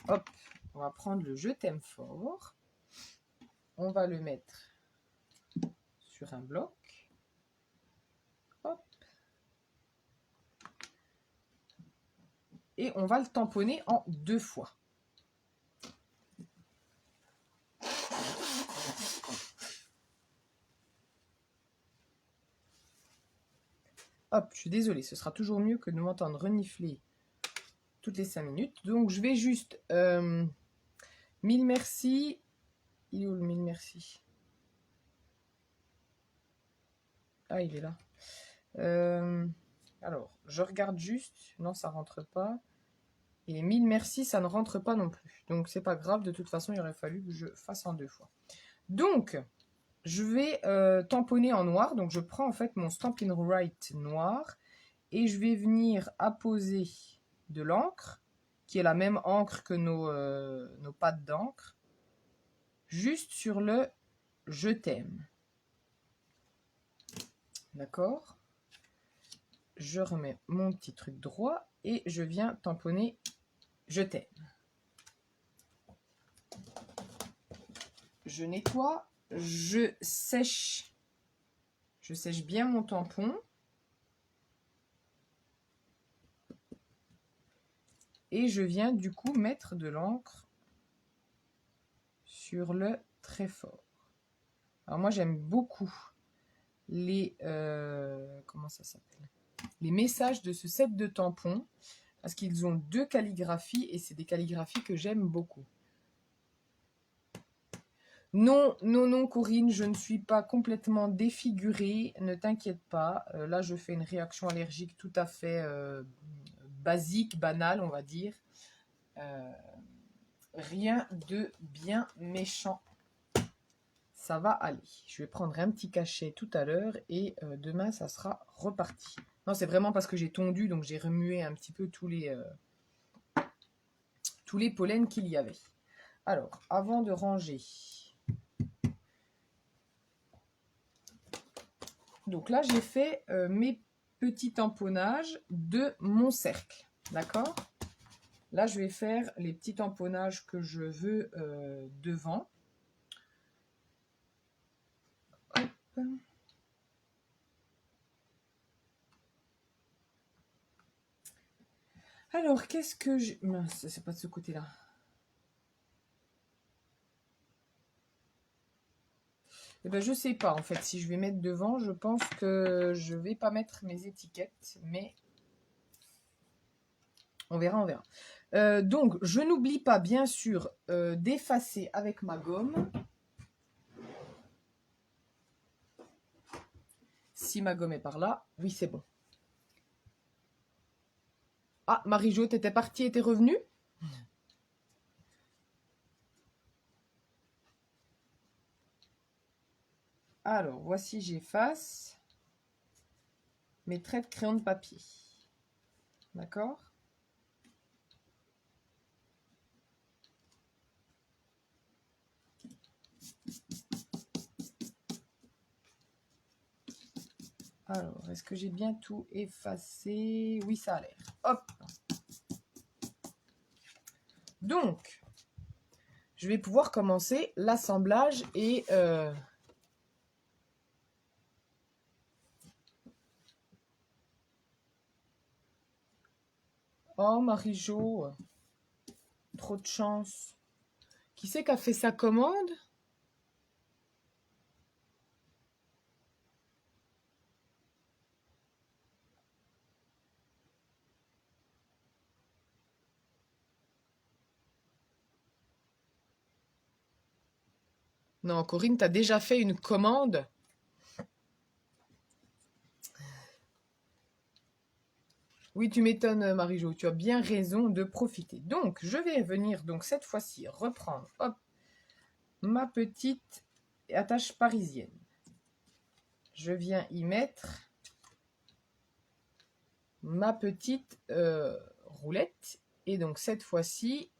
S1: Hop, on va prendre le je t'aime fort. On va le mettre sur un bloc. Hop. Et on va le tamponner en 2 fois. Hop, je suis désolée, ce sera toujours mieux que de m'entendre renifler toutes les 5 minutes. Donc je vais juste... 1000 merci. Il est où le 1000 merci? Ah, il est là. Alors, je regarde juste. Non, ça rentre pas. Et les 1000 merci, ça ne rentre pas non plus. Donc, c'est pas grave. De toute façon, il aurait fallu que je fasse en 2 fois. Donc, je vais tamponner en noir. Donc, je prends en fait mon Stampin' Write noir. Et je vais venir apposer de l'encre, qui est la même encre que nos pattes d'encre, juste sur le « Je t'aime ». D'accord? Je remets mon petit truc droit et je viens tamponner « Je t'aime ». Je nettoie, je sèche bien mon tampon. Et je viens du coup mettre de l'encre sur le très fort. Alors moi j'aime beaucoup les comment ça s'appelle, les messages de ce set de tampons parce qu'ils ont 2 calligraphies et c'est des calligraphies que j'aime beaucoup. Non, non, non, Corinne, je ne suis pas complètement défigurée, ne t'inquiète pas. Là, je fais une réaction allergique tout à fait basique, banale, on va dire. Rien de bien méchant. Ça va aller. Je vais prendre un petit cachet tout à l'heure et demain, ça sera reparti. Non, c'est vraiment parce que j'ai tondu, donc j'ai remué un petit peu tous les pollens qu'il y avait. Alors, avant de ranger... Donc là, j'ai fait mes petits tamponnages de mon cercle. D'accord? Là, je vais faire les petits tamponnages que je veux devant. Hop. Alors, qu'est-ce que je... Mince, c'est pas de ce côté-là. Eh ben, je sais pas, en fait, si je vais mettre devant. Je pense que je vais pas mettre mes étiquettes, mais on verra, on verra. Donc, je n'oublie pas, bien sûr, d'effacer avec ma gomme. Si ma gomme est par là, oui, c'est bon. Ah, Marie-Jo, t'étais partie et t'es revenue? Alors, voici, j'efface mes traits de crayon de papier. D'accord? Alors, est-ce que j'ai bien tout effacé? Oui, ça a l'air. Hop. Donc, je vais pouvoir commencer l'assemblage et... Oh, Marie-Jo, trop de chance. Qui c'est qui a fait sa commande? Non, Corinne, t'as déjà fait une commande? Oui, tu m'étonnes, Marie-Jo. Tu as bien raison de profiter. Donc, je vais venir donc cette fois-ci reprendre hop, ma petite attache parisienne. Je viens y mettre ma petite roulette. Et donc, cette fois-ci,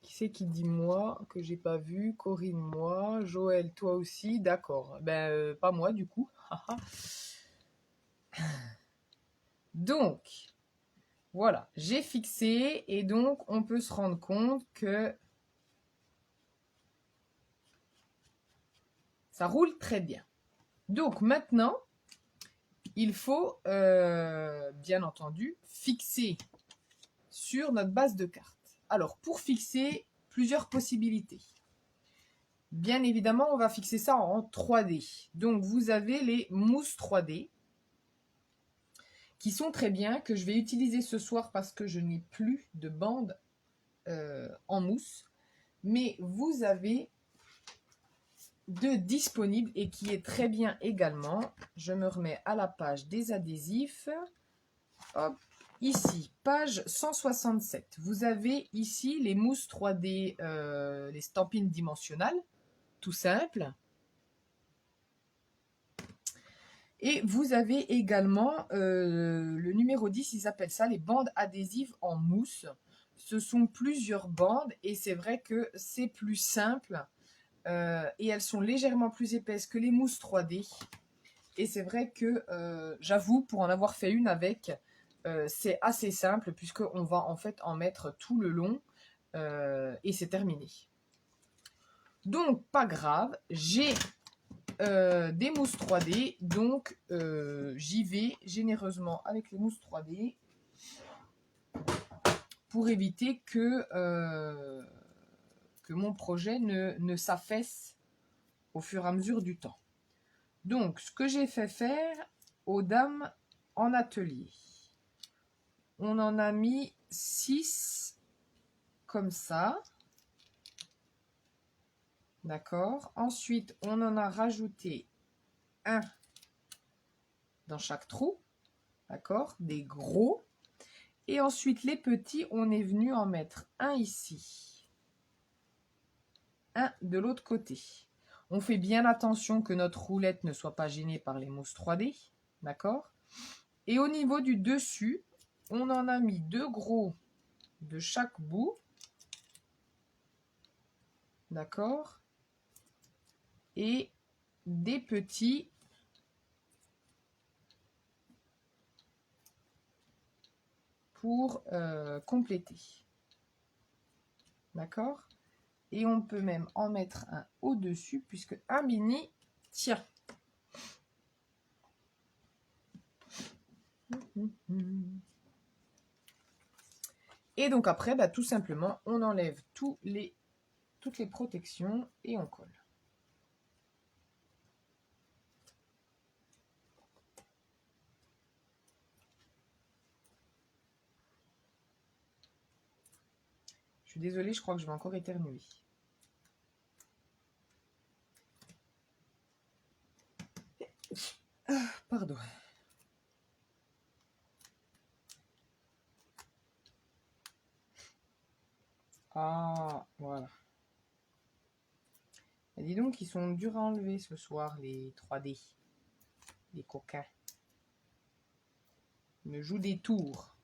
S1: qui c'est qui dit moi que j'ai pas vu? Corinne, moi. Joël, toi aussi. D'accord. Ben, pas moi, du coup. Donc, voilà, j'ai fixé et donc on peut se rendre compte que ça roule très bien. Donc maintenant, il faut bien entendu fixer sur notre base de cartes. Alors pour fixer, plusieurs possibilités. Bien évidemment, on va fixer ça en 3D. Donc vous avez les mousses 3D qui sont très bien, que je vais utiliser ce soir parce que je n'ai plus de bande en mousse. Mais vous avez de disponibles et qui est très bien également. Je me remets à la page des adhésifs. Hop, ici, page 167. Vous avez ici les mousses 3D, les stampines dimensionnelles, tout simple. Et vous avez également le numéro 10, ils appellent ça les bandes adhésives en mousse. Ce sont plusieurs bandes et c'est vrai que c'est plus simple. Et elles sont légèrement plus épaisses que les mousses 3D. Et c'est vrai que, j'avoue, pour en avoir fait une avec, c'est assez simple puisqu'on va en fait en mettre tout le long et c'est terminé. Donc, pas grave, j'ai des mousses 3D, donc j'y vais généreusement avec les mousses 3D pour éviter que mon projet ne s'affaisse au fur et à mesure du temps. Donc, ce que j'ai fait faire aux dames en atelier, on en a mis 6 comme ça. D'accord. Ensuite, on en a rajouté un dans chaque trou. D'accord. Des gros. Et ensuite, les petits, on est venu en mettre un ici. Un de l'autre côté. On fait bien attention que notre roulette ne soit pas gênée par les mousses 3D. D'accord. Et au niveau du dessus, on en a mis 2 gros de chaque bout. D'accord. Et des petits pour compléter. D'accord. Et on peut même en mettre un au-dessus puisque un mini tient. Et donc après, bah, tout simplement, on enlève toutes les protections et on colle. Je suis désolée, je crois que je vais encore éternuer. Pardon. Ah, voilà. Et dis donc, ils sont durs à enlever ce soir, les 3D. Les coquins. Ils me jouent des tours.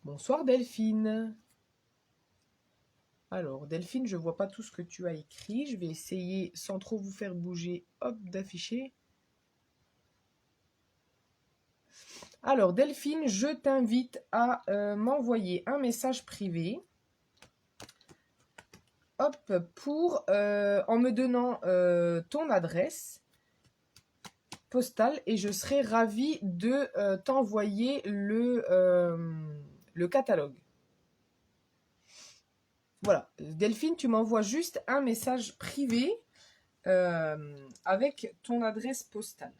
S1: Bonsoir Delphine. Alors, Delphine, je vois pas tout ce que tu as écrit. Je vais essayer, sans trop vous faire bouger, hop, d'afficher. Alors, Delphine, je t'invite à m'envoyer un message privé. Hop, en me donnant ton adresse postale et je serai ravie de t'envoyer le catalogue. Voilà, Delphine, tu m'envoies juste un message privé avec ton adresse postale.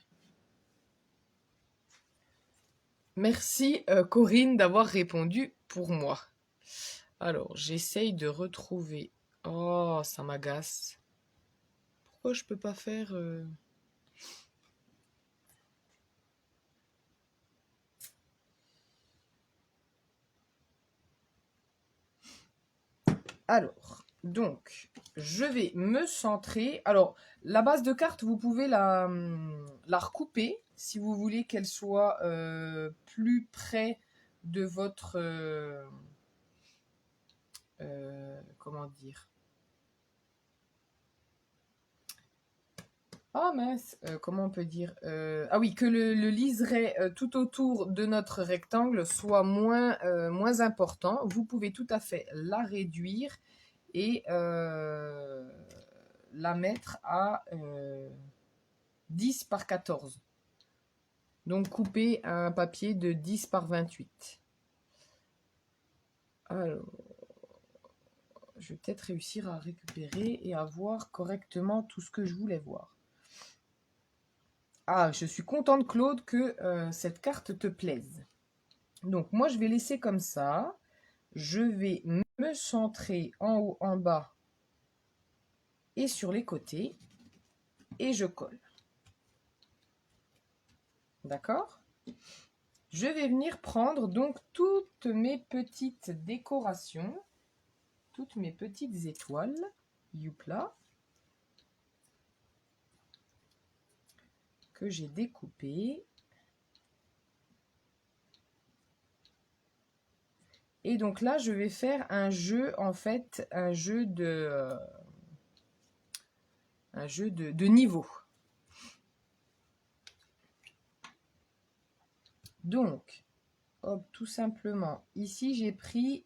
S1: Merci Corinne d'avoir répondu pour moi. Alors, j'essaye de retrouver... Oh, ça m'agace. Pourquoi je peux pas faire... Alors, donc, je vais me centrer. Alors, la base de carte, vous pouvez la recouper si vous voulez qu'elle soit plus près de votre... comment dire? Oh mince, comment on peut dire? Ah oui, que le liseré tout autour de notre rectangle soit moins important. Vous pouvez tout à fait la réduire et la mettre à 10 par 14. Donc couper un papier de 10 par 28. Alors, je vais peut-être réussir à récupérer et à voir correctement tout ce que je voulais voir. Ah, je suis contente, Claude, que cette carte te plaise. Donc, moi, je vais laisser comme ça. Je vais me centrer en haut, en bas et sur les côtés. Et je colle. D'accord? Je vais venir prendre donc toutes mes petites décorations, toutes mes petites étoiles. Youpla. Que j'ai découpées. Et donc là, je vais faire un jeu, en fait, un jeu de niveau. Donc, hop, tout simplement, ici, j'ai pris,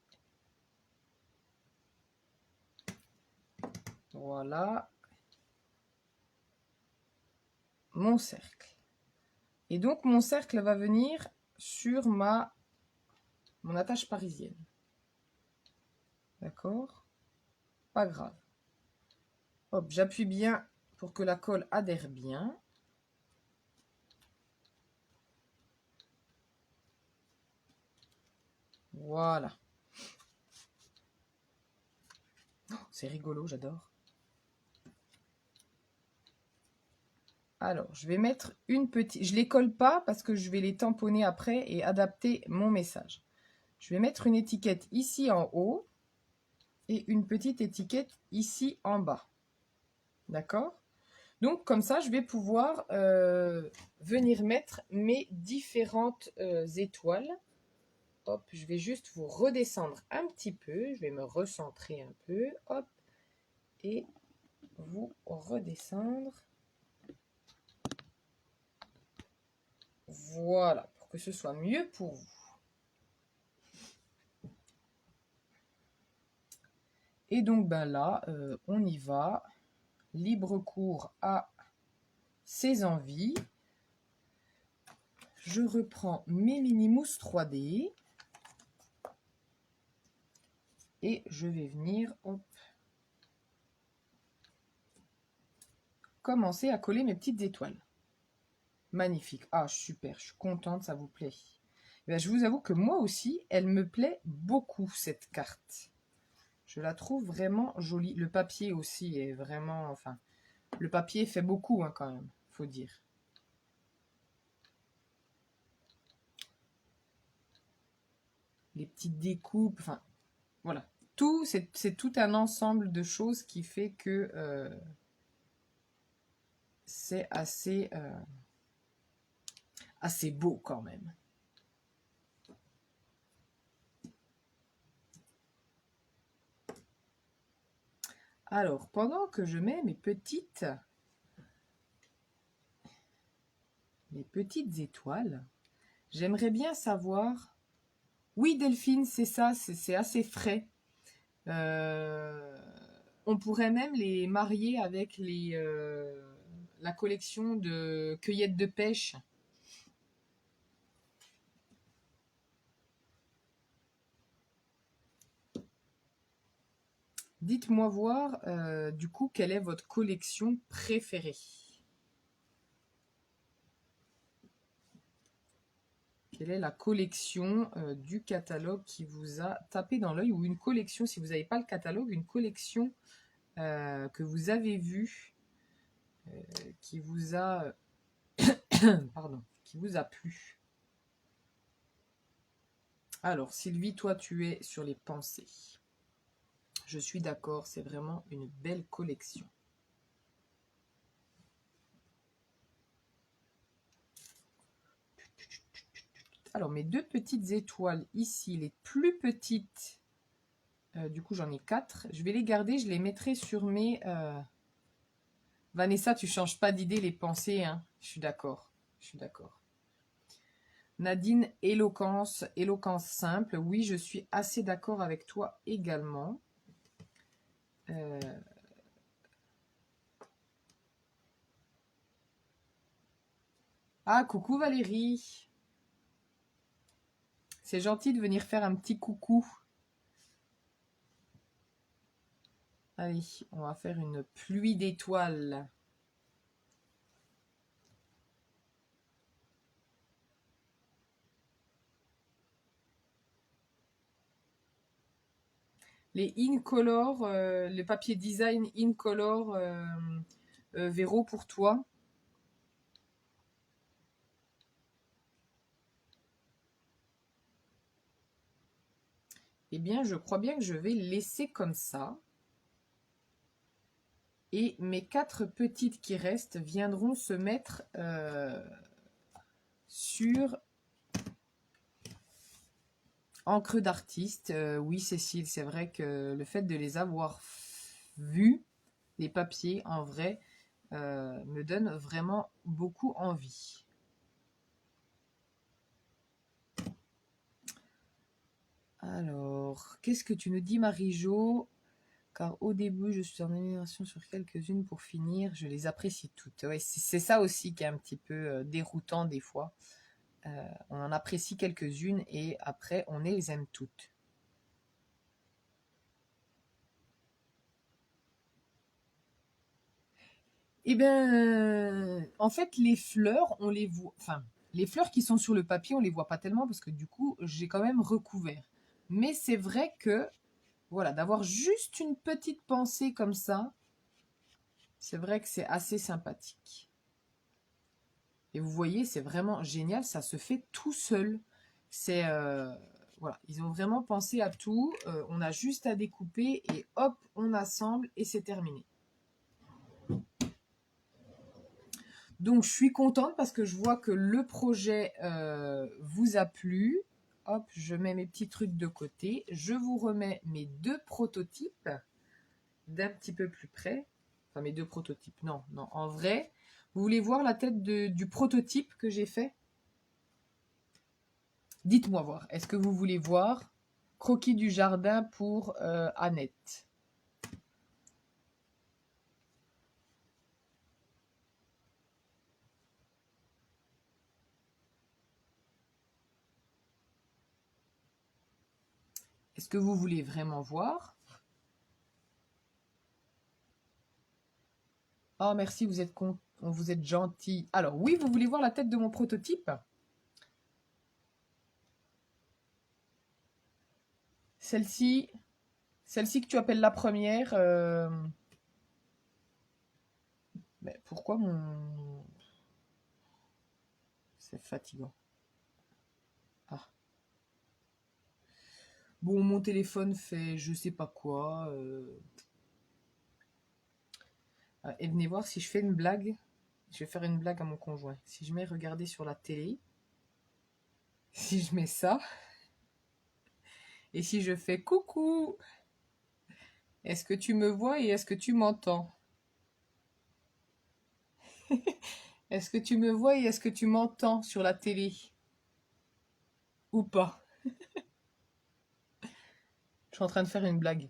S1: voilà, mon cercle. Et donc, mon cercle va venir sur mon attache parisienne. D'accord? Pas grave. Hop, j'appuie bien pour que la colle adhère bien. Voilà. Oh, c'est rigolo, j'adore. Alors, je vais mettre une petite... Je ne les colle pas parce que je vais les tamponner après et adapter mon message. Je vais mettre une étiquette ici en haut et une petite étiquette ici en bas. D'accord? Donc, comme ça, je vais pouvoir venir mettre mes différentes étoiles. Hop, je vais juste vous redescendre un petit peu. Je vais me recentrer un peu. Hop. Et vous redescendre. Voilà, pour que ce soit mieux pour vous. Et donc, ben là, on y va. Libre cours à ses envies. Je reprends mes mini-mousses 3D. Et je vais venir, hop, commencer à coller mes petites étoiles. Magnifique. Ah, super, je suis contente, ça vous plaît. Et bien, je vous avoue que moi aussi, elle me plaît beaucoup, cette carte. Je la trouve vraiment jolie. Le papier aussi est vraiment... Enfin, le papier fait beaucoup hein, quand même, faut dire. Les petites découpes, enfin, voilà. Tout, c'est tout un ensemble de choses qui fait que c'est assez beau quand même. Alors, pendant que je mets mes petites étoiles, j'aimerais bien savoir... Oui, Delphine, c'est ça, c'est assez frais. On pourrait même les marier avec la collection de cueillettes de pêche. Dites-moi voir, du coup, quelle est votre collection préférée? Quelle est la collection du catalogue qui vous a tapé dans l'œil? Ou une collection, si vous n'avez pas le catalogue, une collection que vous avez vue, qui vous a, pardon, qui vous a plu. Alors, Sylvie, toi, tu es sur les pensées. Je suis d'accord, c'est vraiment une belle collection. Alors, mes deux petites étoiles ici, les plus petites, du coup, j'en ai 4. Je vais les garder, je les mettrai sur mes... Vanessa, tu changes pas d'idée, les pensées, hein. Je suis d'accord, je suis d'accord. Nadine, éloquence, éloquence simple. Oui, je suis assez d'accord avec toi également. Ah, coucou Valérie. C'est gentil de venir faire un petit coucou. Allez, on va faire une pluie d'étoiles. Les Incolor, les papiers design Incolor, Véro, pour toi. Eh bien, je crois bien que je vais laisser comme ça. Et mes 4 petites qui restent viendront se mettre sur encre d'artiste. Oui, Cécile, c'est vrai que le fait de les avoir vus, les papiers, en vrai, me donne vraiment beaucoup envie. Alors, qu'est-ce que tu nous dis, Marie-Jo? Car au début, je suis en admiration sur quelques-unes. Pour finir, je les apprécie toutes. Ouais, c'est ça aussi qui est un petit peu déroutant des fois. On en apprécie quelques-unes et après, on les aime toutes. Eh bien, en fait, les fleurs, on les voit... Enfin, les fleurs qui sont sur le papier, on les voit pas tellement parce que du coup, j'ai quand même recouvert. Mais c'est vrai que, voilà, d'avoir juste une petite pensée comme ça, c'est vrai que c'est assez sympathique. Et vous voyez, c'est vraiment génial, ça se fait tout seul. C'est voilà, ils ont vraiment pensé à tout. On a juste à découper et hop, on assemble et c'est terminé. Donc je suis contente parce que je vois que le projet vous a plu. Hop, je mets mes petits trucs de côté. Je vous remets mes 2 prototypes d'un petit peu plus près. Enfin, mes 2 prototypes, non, non, en vrai. Vous voulez voir la tête du prototype que j'ai fait? Dites-moi voir. Est-ce que vous voulez voir croquis du jardin pour Annette? Est-ce que vous voulez vraiment voir? Oh, merci, vous êtes gentil. Alors, oui, vous voulez voir la tête de mon prototype? Celle-ci, celle-ci que tu appelles la première. Mais pourquoi mon... C'est fatigant. Ah. Bon, mon téléphone fait je sais pas quoi. Et venez voir si je fais une blague. Je vais faire une blague à mon conjoint. Si je mets regarder sur la télé, si je mets ça, et si je fais coucou, Est-ce que tu me vois et est-ce que tu m'entends? Est-ce que tu me vois et est-ce que tu m'entends sur la télé? Ou pas? Je suis en train de faire une blague.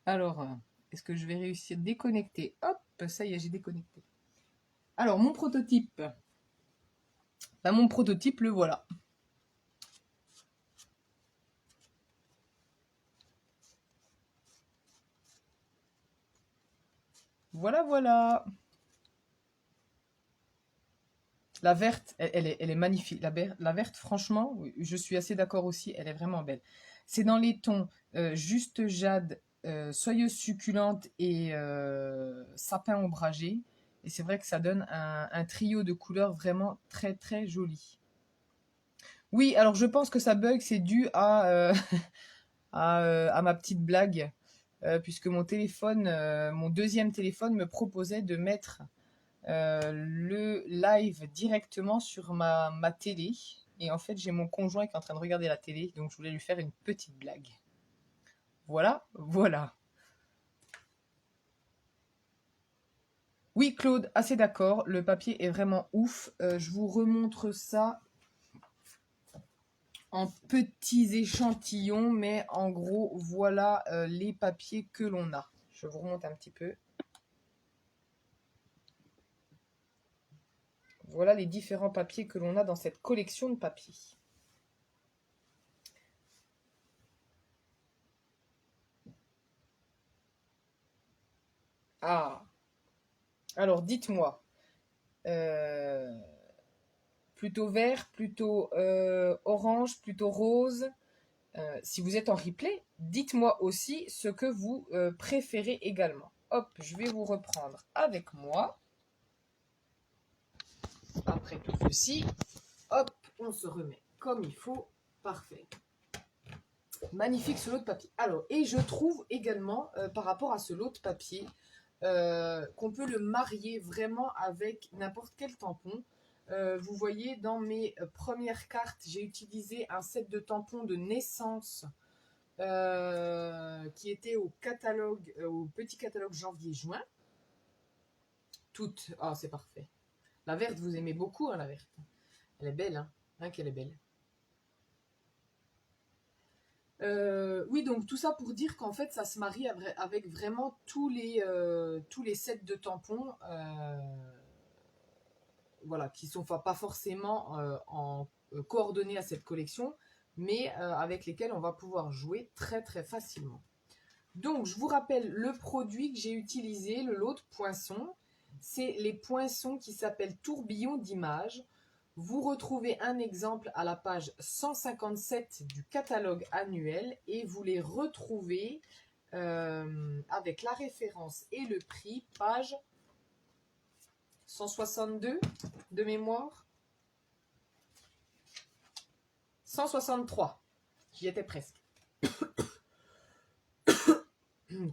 S1: Alors, est-ce que je vais réussir à déconnecter? Hop, ça y est, j'ai déconnecté. Alors, mon prototype. Bah, mon prototype, le voilà. Voilà, voilà. La verte, elle est magnifique. La verte, franchement, oui, je suis assez d'accord aussi. Elle est vraiment belle. C'est dans les tons juste jade, soyeuse succulente et sapin ombragé. Et c'est vrai que ça donne un trio de couleurs vraiment très très joli. Oui, alors je pense que ça bug, c'est dû à ma petite blague, puisque mon téléphone, mon deuxième téléphone me proposait de mettre le live directement sur ma télé. Et en fait, j'ai mon conjoint qui est en train de regarder la télé, donc je voulais lui faire une petite blague. Voilà, voilà. Oui, Claude, assez d'accord. Le papier est vraiment ouf. Je vous remontre ça en petits échantillons, mais en gros, voilà les papiers que l'on a. Je vous remonte un petit peu. Voilà les différents papiers que l'on a dans cette collection de papiers. Ah, alors dites-moi, euh, plutôt vert, plutôt orange, plutôt rose. Si vous êtes en replay, dites-moi aussi ce que vous préférez également. Hop, je vais vous reprendre avec moi. Après tout ceci, hop, on se remet comme il faut. Parfait. Magnifique ce lot de papier. Alors, et je trouve également, par rapport à ce lot de papier, qu'on peut le marier vraiment avec n'importe quel tampon. Vous voyez, dans mes premières cartes, j'ai utilisé un set de tampons de naissance qui était au catalogue, au petit catalogue janvier-juin. Toutes. Ah, c'est parfait. La verte, vous aimez beaucoup, hein, la verte. Elle est belle, hein, qu'elle est belle. Oui, donc tout ça pour dire qu'en fait, ça se marie avec vraiment tous les sets de tampons, voilà, qui sont pas forcément coordonnés à cette collection, mais avec lesquels on va pouvoir jouer très très facilement. Donc, je vous rappelle le produit que j'ai utilisé, le lot de poinçons. C'est les poinçons qui s'appellent tourbillon d'images. Vous retrouvez un exemple à la page 157 du catalogue annuel et vous les retrouvez avec la référence et le prix, page 162 de mémoire. 163, j'y étais presque.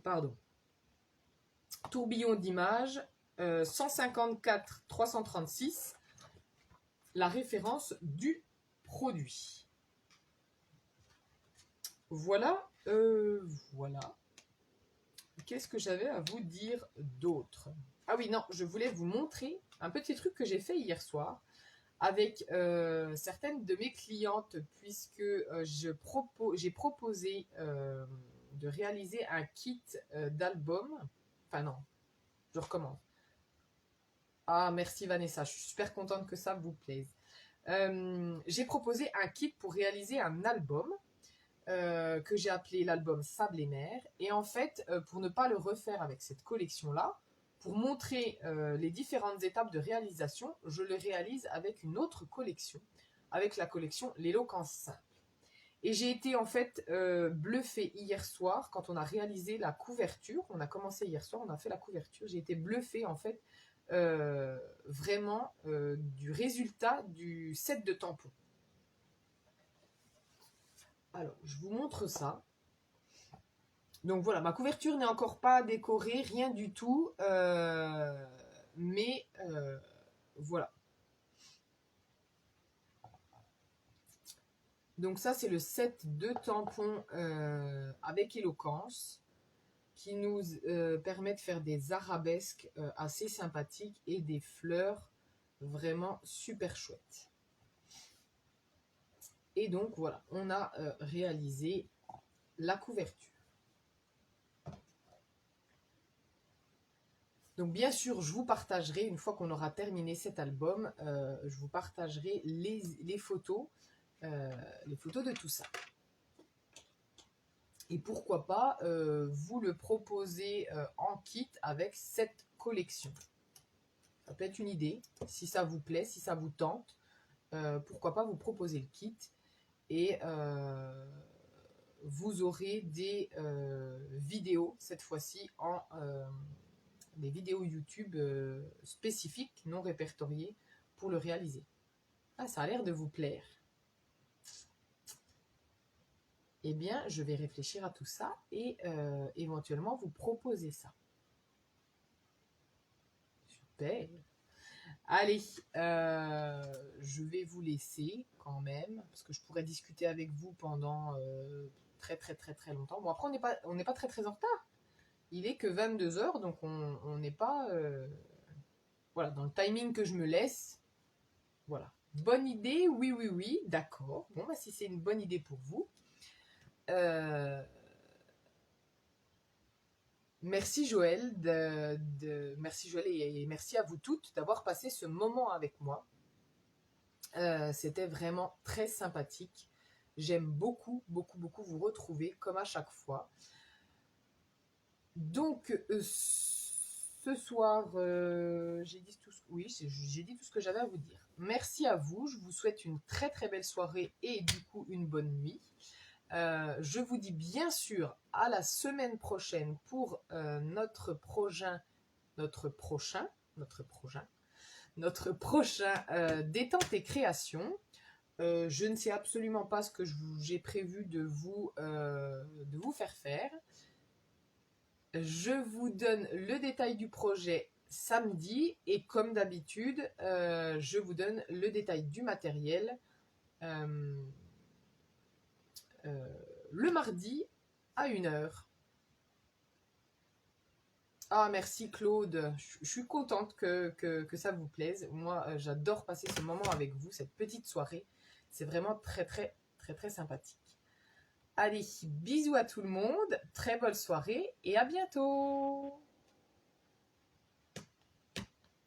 S1: Pardon. Tourbillon d'images, 154 336, la référence du produit. Voilà, voilà. Qu'est-ce que j'avais à vous dire d'autre? Ah oui, non, je voulais vous montrer un petit truc que j'ai fait hier soir avec certaines de mes clientes, puisque j'ai proposé de réaliser un kit d'album. Enfin non, je recommence. Ah, merci Vanessa, je suis super contente que ça vous plaise. J'ai proposé un kit pour réaliser un album que j'ai appelé l'album Sable et Mer. Et en fait, pour ne pas le refaire avec cette collection-là, pour montrer les différentes étapes de réalisation, je le réalise avec une autre collection, avec la collection L'éloquence simple. Et j'ai été en fait bluffée hier soir quand on a réalisé la couverture. On a commencé hier soir, on a fait la couverture. J'ai été bluffée en fait vraiment du résultat du set de tampons. Alors, je vous montre ça. Donc voilà, ma couverture n'est encore pas décorée, rien du tout. Mais voilà. Donc ça, c'est le set de tampons avec éloquence qui nous permet de faire des arabesques assez sympathiques et des fleurs vraiment super chouettes. Et donc voilà, on a réalisé la couverture. Donc bien sûr, je vous partagerai, une fois qu'on aura terminé cet album, je vous partagerai les photos de tout ça. Et pourquoi pas vous le proposer en kit avec cette collection. Ça peut être une idée, si ça vous plaît, si ça vous tente, pourquoi pas vous proposer le kit. Et vous aurez des vidéos, cette fois-ci, des vidéos YouTube spécifiques, non répertoriées, pour le réaliser. Ah, ça a l'air de vous plaire. Eh bien, je vais réfléchir à tout ça et éventuellement vous proposer ça. Super. Allez, je vais vous laisser quand même, parce que je pourrais discuter avec vous pendant très longtemps. Bon, après, on n'est pas très en retard. Il est que 22 h, donc on n'est pas voilà, dans le timing que je me laisse. Voilà. Bonne idée, oui, d'accord. Bon, bah, si c'est une bonne idée pour vous. Merci Joël, merci Joël et merci à vous toutes d'avoir passé ce moment avec moi. C'était vraiment très sympathique. J'aime beaucoup vous retrouver comme à chaque fois. Donc ce soir, j'ai dit tout ce que j'avais à vous dire. Merci à vous, je vous souhaite une très belle soirée et du coup une bonne nuit. Je vous dis bien sûr à la semaine prochaine pour notre prochain détente et création. Je ne sais absolument pas ce que j'ai prévu de vous faire faire. Je vous donne le détail du projet samedi et comme d'habitude, je vous donne le détail du matériel le mardi à 1 h. Ah, merci Claude. Je suis contente que ça vous plaise. Moi, j'adore passer ce moment avec vous, cette petite soirée. C'est vraiment très sympathique. Allez, bisous à tout le monde. Très bonne soirée et à bientôt.